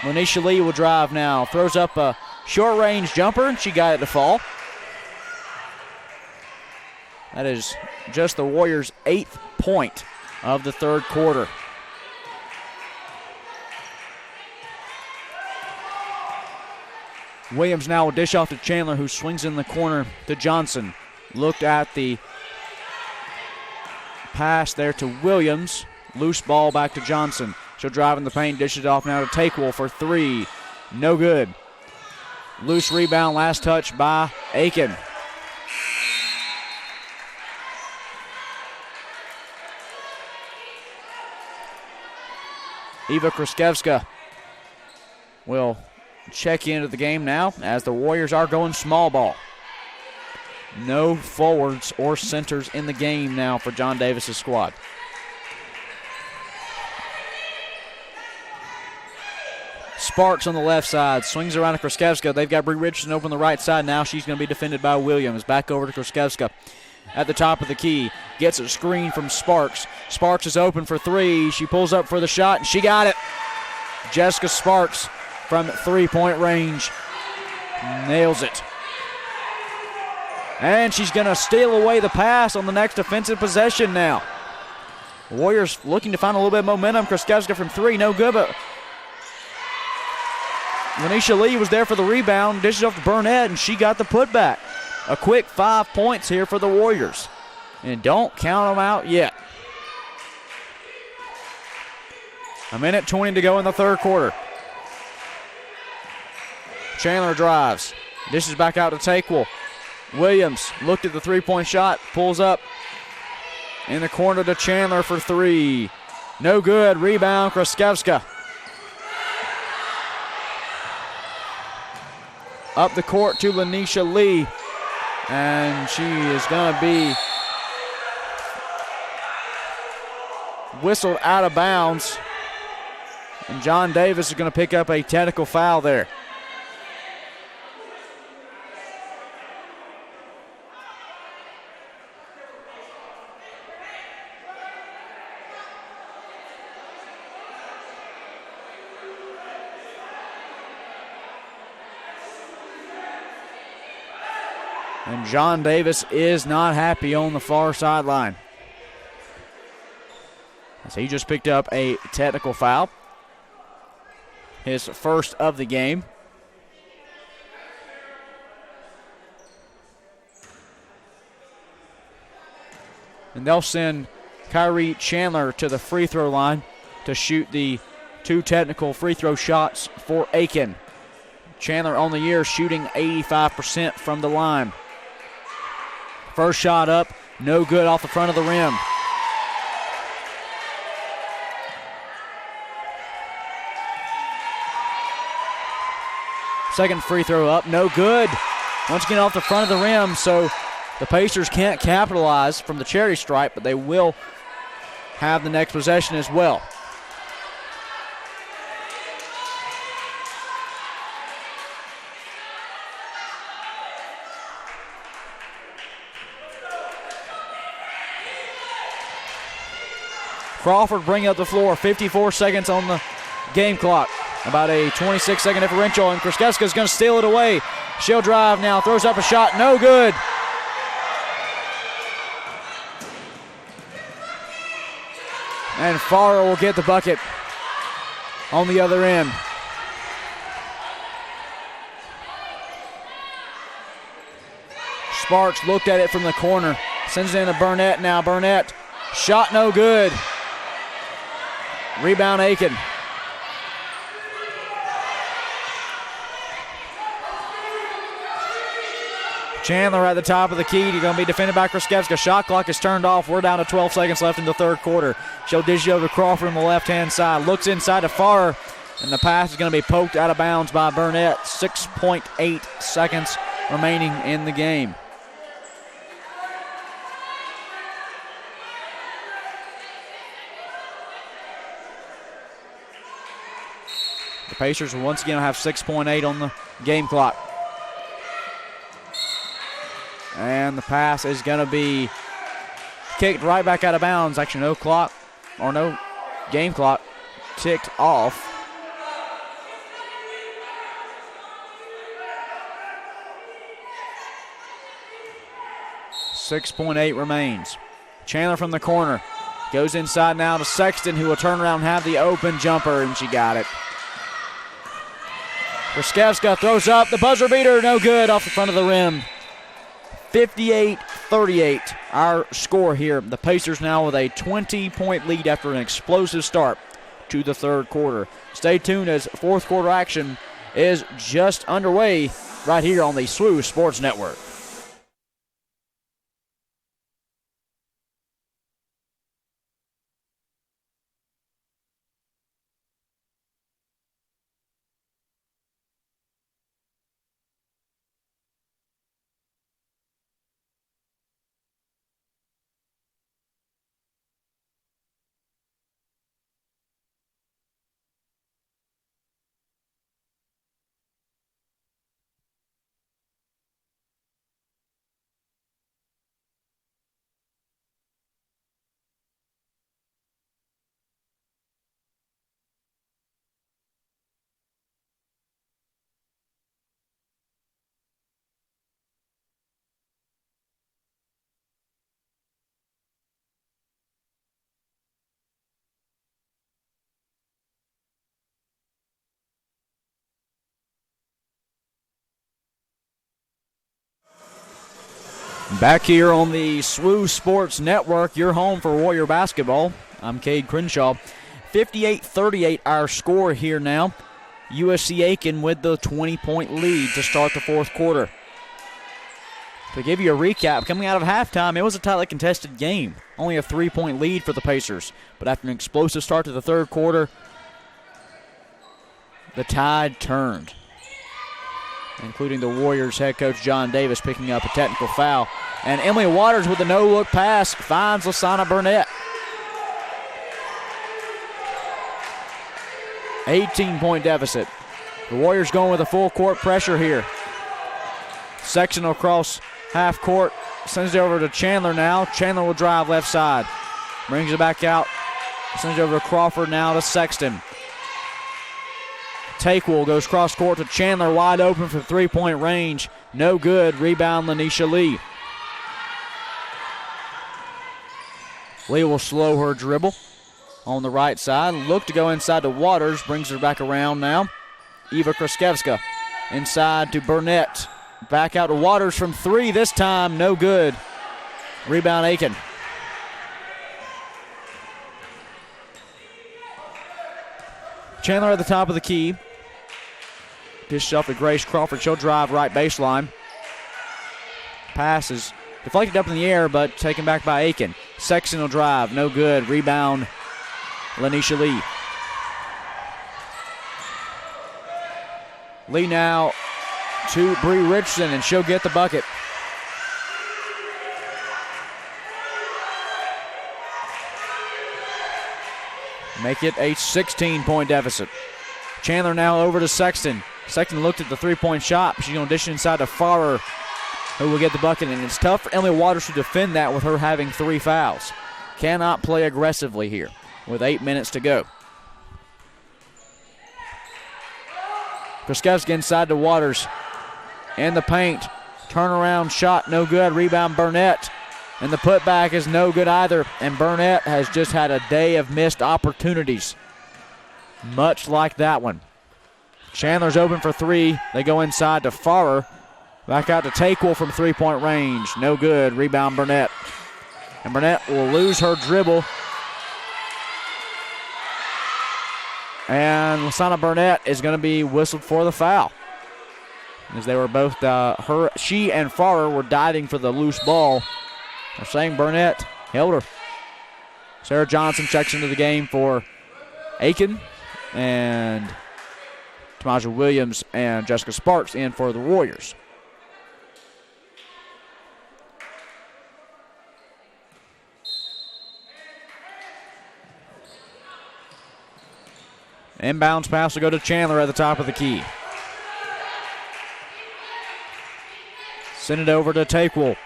Lanisha Lee will drive now. Throws up a short-range jumper, and she got it to fall. That is just the Warriors' 8th point of the third quarter. Williams now will dish off to Chandler, who swings in the corner to Johnson. Looked at the pass there to Williams. Loose ball back to Johnson. She'll drive in the paint, dishes it off now to Takewell for three. No good. Loose rebound, last touch by Aiken. Eva Kraskevska will check into the game now as the Warriors are going small ball. No forwards or centers in the game now for John Davis's squad. Sparks on the left side, swings around to Krzyzewska. They've got Bree Richardson open the right side now. She's going to be defended by Williams. Back over to Krzyzewska at the top of the key. Gets a screen from Sparks. Sparks is open for three. She pulls up for the shot, and she got it. Jessica Sparks from three-point range nails it. And she's going to steal away the pass on the next offensive possession now. Warriors looking to find a little bit of momentum. Krzyzewska from three, no good, but Lanisha Lee was there for the rebound, dishes off to Burnett, and she got the putback. A quick 5 points here for the Warriors. And don't count them out yet. A minute 20 to go in the third quarter. Chandler drives. Dishes back out to Takewell. Williams looked at the three-point shot, pulls up in the corner to Chandler for three. No good. Rebound, Krzyzewska. Up the court to Lanisha Lee. And she is going to be whistled out of bounds. And John Davis is going to pick up a technical foul there. And John Davis is not happy on the far sideline, as he just picked up a technical foul, his first of the game. And they'll send Kyrie Chandler to the free throw line to shoot the two technical free throw shots for Aiken. Chandler on the year shooting 85% from the line. First shot up, no good off the front of the rim. Second free throw up, no good. Once again off the front of the rim, so the Pacers can't capitalize from the charity stripe, but they will have the next possession as well. Crawford bringing up the floor, 54 seconds on the game clock. About a 26-second differential, and Krzyzewska is going to steal it away. She'll drive now, throws up a shot, no good. And Farah will get the bucket on the other end. Sparks looked at it from the corner, sends it into Burnett now. Burnett, shot no good. Rebound Aiken. Chandler at the top of the key. He's going to be defended by Krzyzewska. Shot clock is turned off. We're down to 12 seconds left in the third quarter. She'll dish it over to Crawford on the left-hand side. Looks inside to Farr, and the pass is going to be poked out of bounds by Burnett. 6.8 seconds remaining in the game. The Pacers will once again have 6.8 on the game clock. And the pass is going to be kicked right back out of bounds. Actually, no clock, or no game clock ticked off. .8 remains. Chandler from the corner. Goes inside now to Sexton, who will turn around and have the open jumper, and she got it. Krzyzewska throws up the buzzer beater, no good, off the front of the rim. 58-38, our score here. The Pacers now with a 20-point lead after an explosive start to the third quarter. Stay tuned as fourth quarter action is just underway right here on the SWU Sports Network. Back here on the SWU Sports Network, your home for Warrior basketball. I'm Cade Crenshaw. 58-38 our score here now. USC Aiken with the 20-point lead to start the fourth quarter. To give you a recap, coming out of halftime, it was a tightly contested game. Only a 3-point lead for the Pacers. But after an explosive start to the third quarter, the tide turned, including the Warriors head coach John Davis picking up a technical foul. And Emily Waters with a no-look pass finds Lasana Burnett. 18-point deficit. The Warriors going with a full court pressure here. Sexton across half court, sends it over to Chandler now. Chandler will drive left side. Brings it back out. Sends it over to Crawford now to Sexton. Takewill goes cross court to Chandler, wide open for three-point range. No good. Rebound, Lanisha Lee. Lee will slow her dribble on the right side. Look to go inside to Waters. Brings her back around now. Eva Kraskevska inside to Burnett. Back out to Waters from three. This time, no good. Rebound, Aiken. Chandler at the top of the key. Dished off to Grace Crawford. She'll drive right baseline. Pass is deflected up in the air, but taken back by Aiken. Sexton will drive. No good. Rebound, Lanisha Lee. Lee now to Bree Richardson, and she'll get the bucket. Make it a 16-point deficit. Chandler now over to Sexton. Sexton looked at the three-point shot. She's going to dish inside to Farrer, who will get the bucket. And it's tough for Emily Waters to defend that with her having 3 fouls. Cannot play aggressively here with 8 minutes to go. Kraskevska inside to Waters. In the paint. Turnaround shot, no good. Rebound, Burnett. And the putback is no good either. And Burnett has just had a day of missed opportunities, much like that one. Chandler's open for three. They go inside to Farrer. Back out to Takewill from three-point range. No good. Rebound, Burnett. And Burnett will lose her dribble. And Lasana Burnett is going to be whistled for the foul, as they were both, she and Farrer were diving for the loose ball. They're saying Burnett held her. Sarah Johnson checks into the game for Aiken, and Tamaja Williams and Jessica Sparks in for the Warriors. Inbounds pass will go to Chandler at the top of the key. Send it over to Takewill.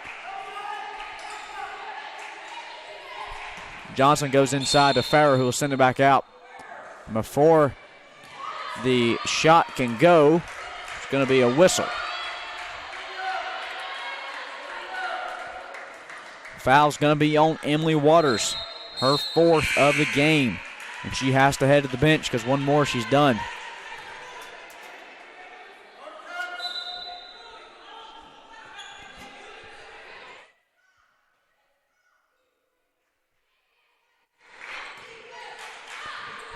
Johnson goes inside to Farrer, who will send it back out. Before the shot can go, it's going to be a whistle. Foul's going to be on Emily Waters, her 4th of the game. And she has to head to the bench because one more she's done.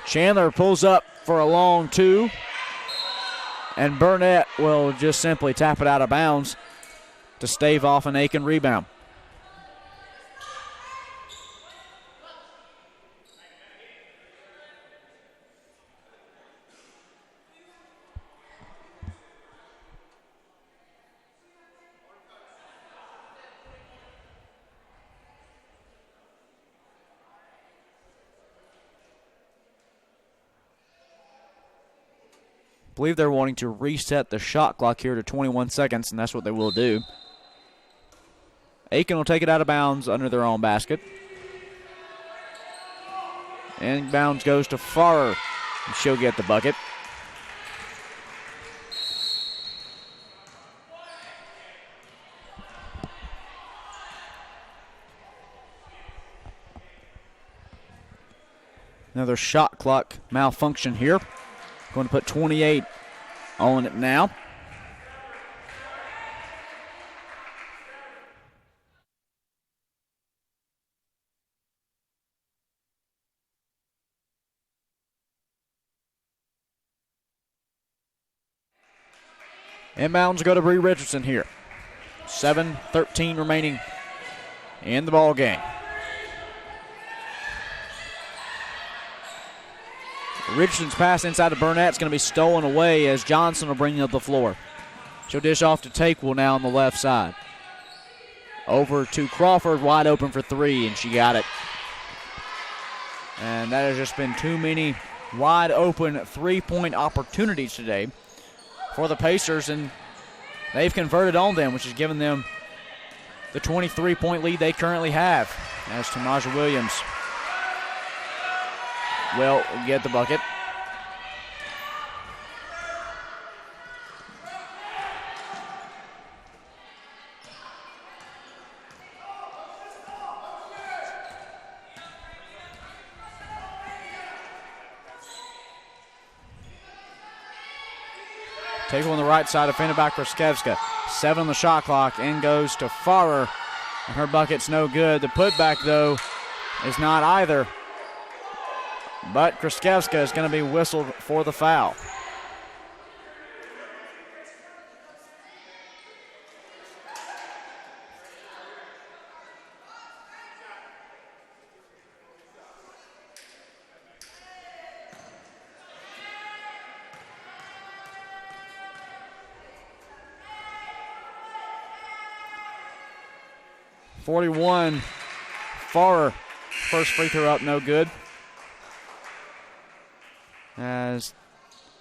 Chandler pulls up for a long two, and Burnett will just simply tap it out of bounds to stave off an Aiken rebound. I believe they're wanting to reset the shot clock here to 21 seconds, and that's what they will do. Aiken will take it out of bounds under their own basket. And bounds goes to Farrer, and she'll get the bucket. Another shot clock malfunction here. Going to put 28 on it now. Inbounds go to Bree Richardson here. 7:13 remaining in the ball game. Richardson's pass inside to Burnett's going to be stolen away as Johnson will bring it up the floor. She'll dish off to Takewell now on the left side. Over to Crawford, wide open for three, and she got it. And that has just been too many wide open three-point opportunities today for the Pacers, and they've converted on them, which has given them the 23-point lead they currently have. As Tamaja Williams will get the bucket. Take on the right side, defended by Kraskevska. 7 on the shot clock, in goes to Farrer. And her bucket's no good. The putback, though, is not either. But Kraskevska is going to be whistled for the foul. .41, Farrer, first free throw up, no good. As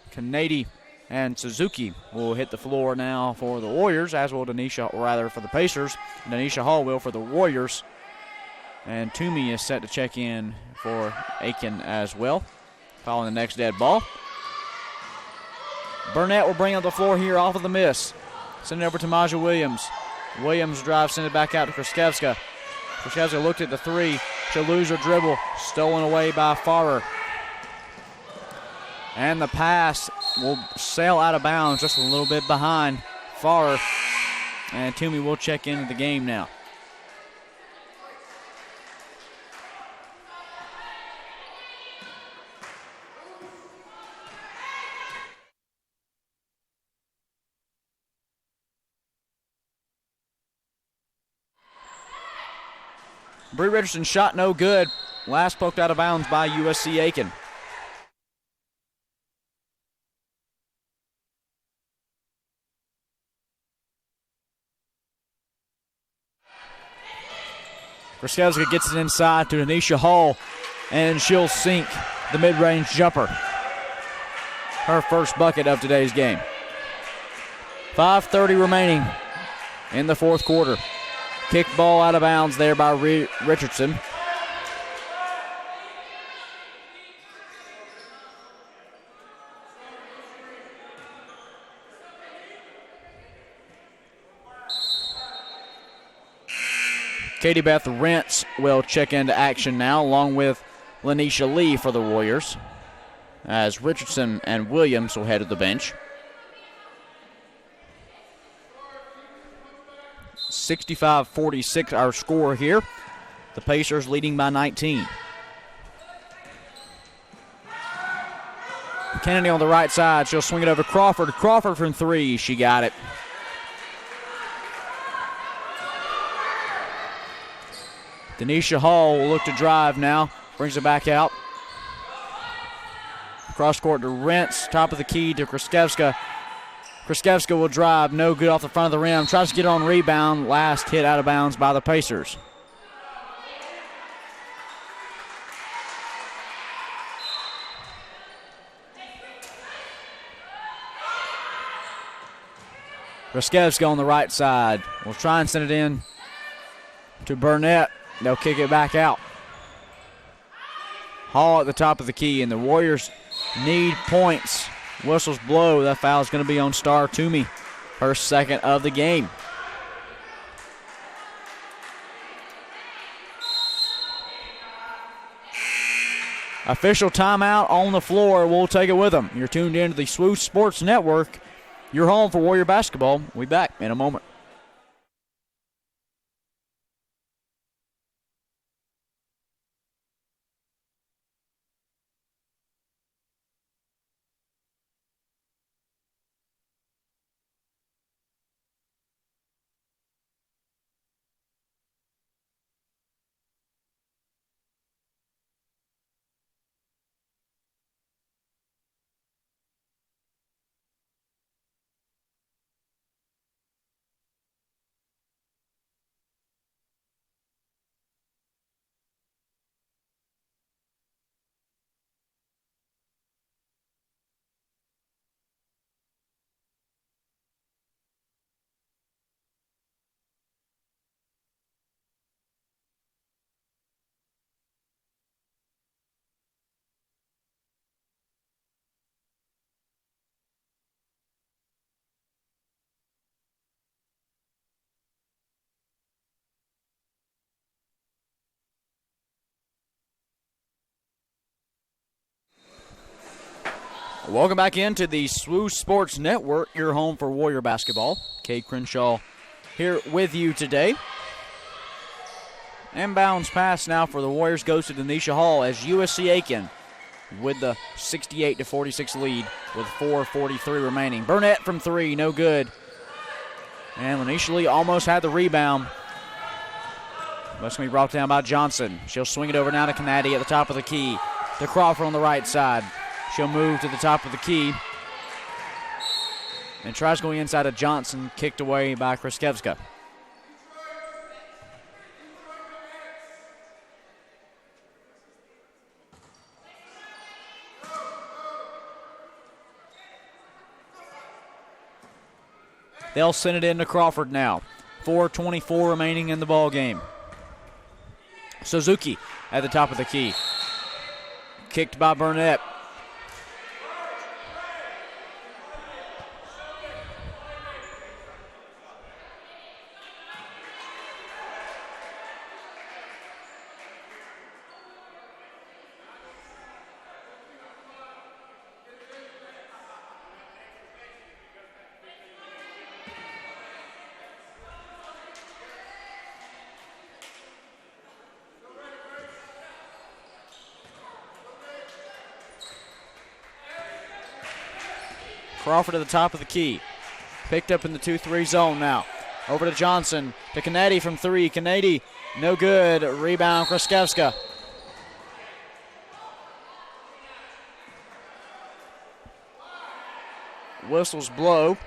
Kanady and Suzuki will hit the floor now for the Warriors, as will Denisha, or rather for the Pacers. Denisha Hall will for the Warriors. And Toomey is set to check in for Aiken as well, following the next dead ball. Burnett will bring up the floor here off of the miss. Send it over to Maja Williams. Williams drives, send it back out to Kraskevska. Kraskevska looked at the three. She'll lose her dribble. Stolen away by Farrer. And the pass will sail out of bounds just a little bit behind Farrer. And Toomey will check into the game now. Bree Richardson shot no good. Last poked out of bounds by USC Aiken. Kraskevska gets it inside to Denisha Hall, and she'll sink the mid-range jumper. Her first bucket of today's game. 5:30 remaining in the fourth quarter. Kick ball out of bounds there by Richardson. Katie Beth Rentz will check into action now, along with Lanisha Lee for the Warriors, as Richardson and Williams will head to the bench. 65-46 our score here. The Pacers leading by 19. Kennedy on the right side. She'll swing it over Crawford. Crawford from three. She got it. Denisha Hall will look to drive now. Brings it back out. Cross court to Rentz. Top of the key to Kraskevska. Kraskevska will drive. No good off the front of the rim. Tries to get on rebound. Last hit out of bounds by the Pacers. Kraskevska on the right side. Will try and send it in to Burnett. They'll kick it back out. Hall at the top of the key, and the Warriors need points. Whistles blow. That foul is going to be on Star Toomey. Her second of the game. Official timeout on the floor. We'll take it with them. You're tuned in to the SWU Sports Network. You're home for Warrior basketball. We'll be back in a moment. Welcome back into the SWU Sports Network, your home for Warrior basketball. Cade Crenshaw here with you today. Inbounds pass now for the Warriors goes to Denisha Hall as USC Aiken with the 68-46 lead with 4:43 remaining. Burnett from three, no good. And Lanisha Lee almost had the rebound. That's going to be brought down by Johnson. She'll swing it over now to Canady at the top of the key. To Crawford on the right side. She'll move to the top of the key. And tries going inside to Johnson, kicked away by Kraskevska. They'll send it in to Crawford now. 4:24 remaining in the ball game. Suzuki at the top of the key. Kicked by Burnett. Crawford at the top of the key. Picked up in the 2-3 zone now. Over to Johnson. To Canady from three. Canady, no good. Rebound, Kraskevska. Whistles blow.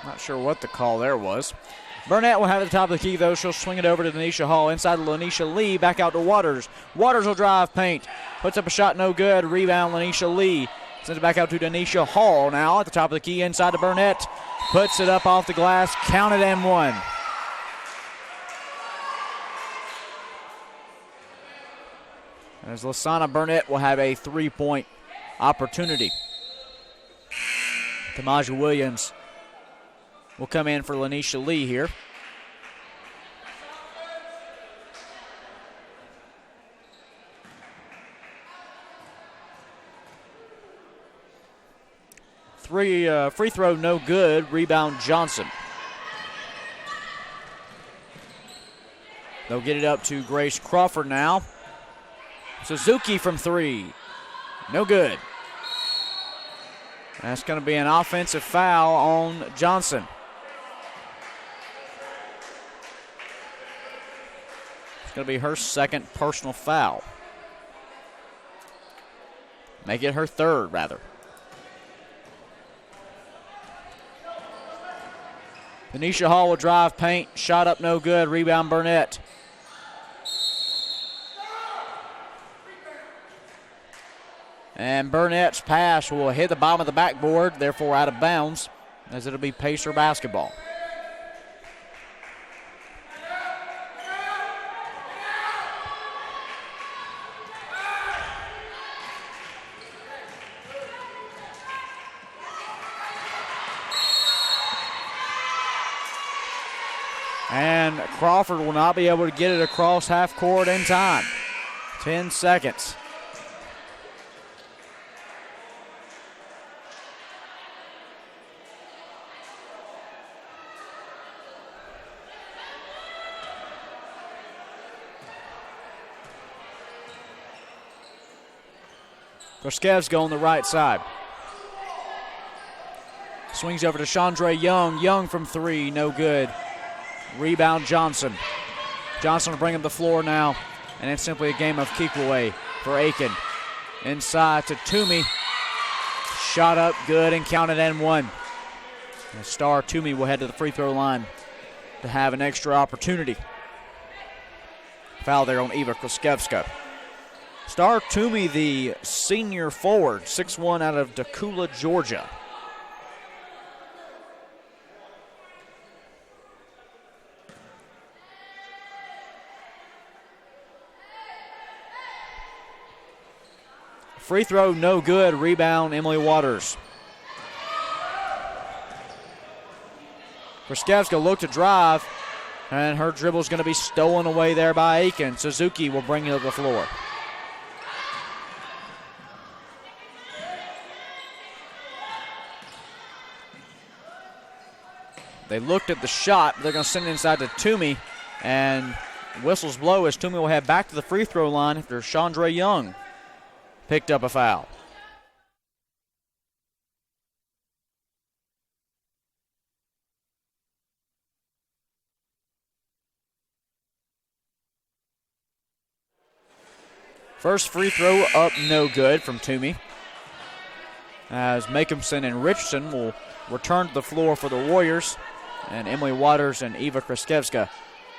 Not sure what the call there was. Burnett will have it at the top of the key, though. She'll swing it over to Denisha Hall. Inside to Lanisha Lee. Back out to Waters. Waters will drive paint. Puts up a shot, no good. Rebound, Lanisha Lee. Sends it back out to Denisha Hall now at the top of the key. Inside to Burnett. Puts it up off the glass. Counted and one. As Lasana Burnett will have a three-point opportunity. Tamaja Williams will come in for Lanisha Lee here. Free throw, no good. Rebound, Johnson. They'll get it up to Grace Crawford now. Suzuki from three. No good. That's going to be an offensive foul on Johnson. It's going to be her second personal foul. Make it her third, rather. Denisha Hall will drive paint. Shot up, no good. Rebound, Burnett. And Burnett's pass will hit the bottom of the backboard, therefore out of bounds, as it'll be Pacer basketball. And Crawford will not be able to get it across half court in time. 10 seconds. Kraskevska on the right side. Swings over to Chandra Young. Young from three, no good. Rebound, Johnson. Johnson will bring him to the floor now, and it's simply a game of keep away for Aiken. Inside to Toomey. Shot up, good, and counted and one. And Star Toomey will head to the free throw line to have an extra opportunity. Foul there on Eva Kraskevska. Star Toomey, the senior forward, 6'1" out of Decula, Georgia. Free throw, no good. Rebound, Emily Waters. Krzyzewska looked to drive, and her dribble is going to be stolen away there by Aiken. Suzuki will bring it to the floor. They looked at the shot. They're going to send it inside to Toomey, and whistles blow as Toomey will head back to the free throw line after Chandra Young picked up a foul. First free throw up, no good from Toomey. As Makeumson and Richardson will return to the floor for the Warriors, and Emily Waters and Eva Krzyzewska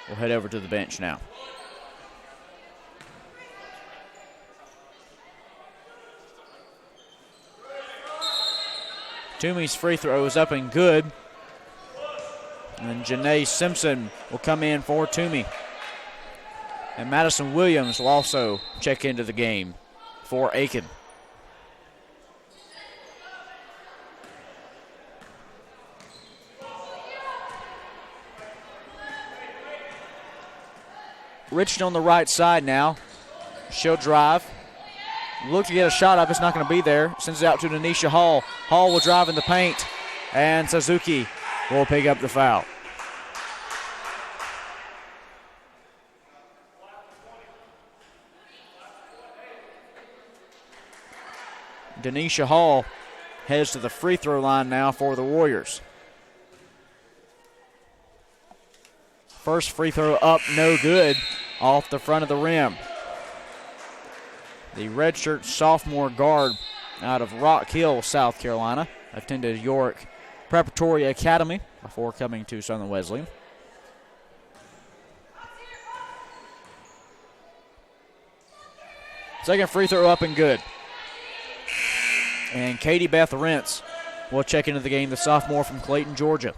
will head over to the bench now. Toomey's free throw is up and good. And Janae Simpson will come in for Toomey. And Madison Williams will also check into the game for Aiken. Richardson on the right side now. She'll drive. Look to get a shot up. It's not going to be there. Sends it out to Denisha Hall. Hall will drive in the paint. And Suzuki will pick up the foul. Denisha Hall heads to the free throw line now for the Warriors. First free throw up, no good, off the front of the rim. The redshirt sophomore guard out of Rock Hill, South Carolina, attended York Preparatory Academy before coming to Southern Wesleyan. Second free throw up and good. And Katie Beth Rentz will check into the game, the sophomore from Clayton, Georgia.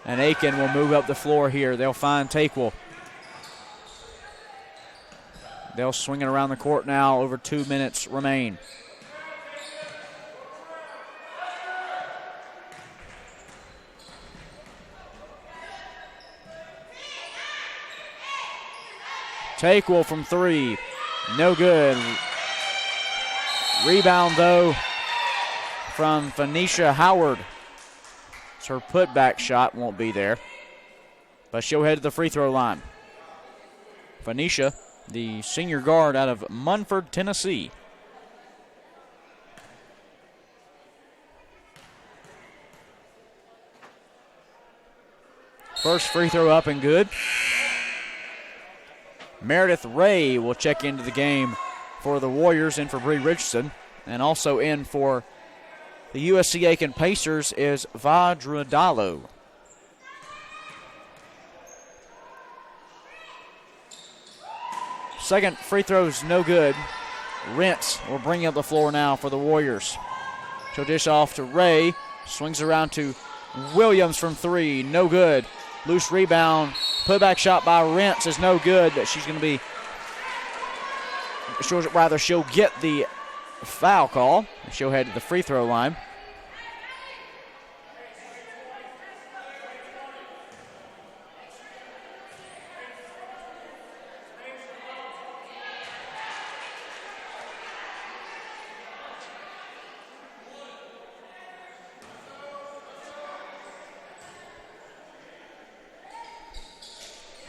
And Aiken will move up the floor here. They'll find Takewell. They'll swing it around the court now. Over 2 minutes remain. Takewell from three. No good. Rebound, though, from Phoenicia Howard. Her putback shot won't be there, but she'll head to the free throw line. Phoenicia, the senior guard out of Munford, Tennessee. First free throw up and good. Meredith Ray will check into the game for the Warriors, in for Bree Richardson, and also in for the USC Aiken Pacers is Vadradalo. Second free throw's no good. Rentz will bring up the floor now for the Warriors. She'll dish off to Ray. Swings around to Williams from three. No good. Loose rebound. Putback shot by Rentz is no good, but she's going to be... she'll get the foul call. She'll head to the free throw line.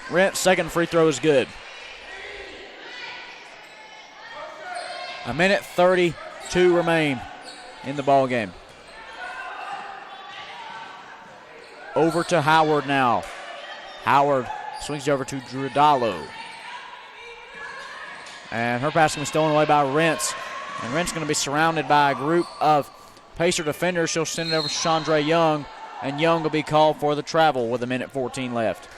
Rent's second free throw is good. A minute 32 remain in the ball game. Over to Howard now. Howard swings over to Drudalo. And her pass will be stolen away by Rentz. And Rentz going to be surrounded by a group of Pacer defenders. She'll send it over to Chandra Young. And Young will be called for the travel with a minute 14 left.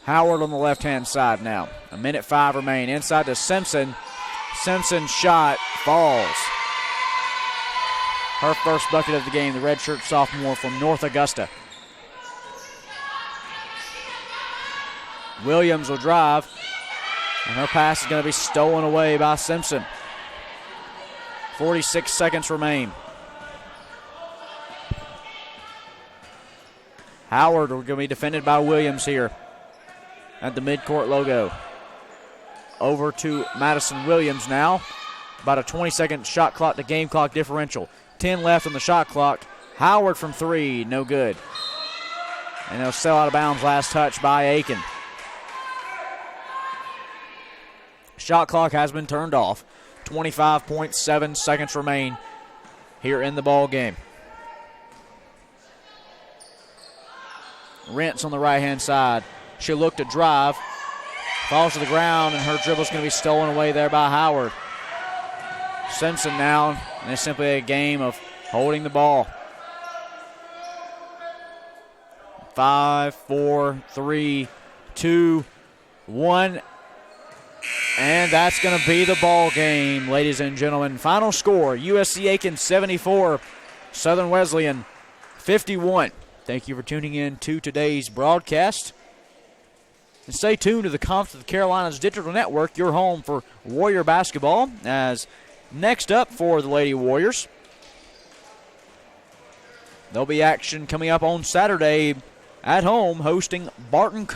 Howard on the left-hand side now. A minute 5 remain. Inside to Simpson. Simpson's shot falls. Her first bucket of the game, the redshirt sophomore from North Augusta. Williams will drive, and her pass is going to be stolen away by Simpson. 46 seconds remain. Howard will be defended by Williams here at the midcourt logo. Over to Madison Williams now. About a 20-second shot clock to game clock differential. 10 left on the shot clock. Howard from three, no good. And they'll sail out of bounds, last touch by Aiken. Shot clock has been turned off. 25.7 seconds remain here in the ball game. Rentz on the right-hand side. She'll look to drive. Falls to the ground, and her dribble's going to be stolen away there by Howard. Simpson now, and it's simply a game of holding the ball. 5, 4, 3, 2, 1. And that's going to be the ball game, ladies and gentlemen. Final score, USC Aiken 74, Southern Wesleyan 51. Thank you for tuning in to today's broadcast. And stay tuned to the Conference of the Carolinas Digital Network, your home for Warrior basketball, as next up for the Lady Warriors, there'll be action coming up on Saturday at home hosting Barton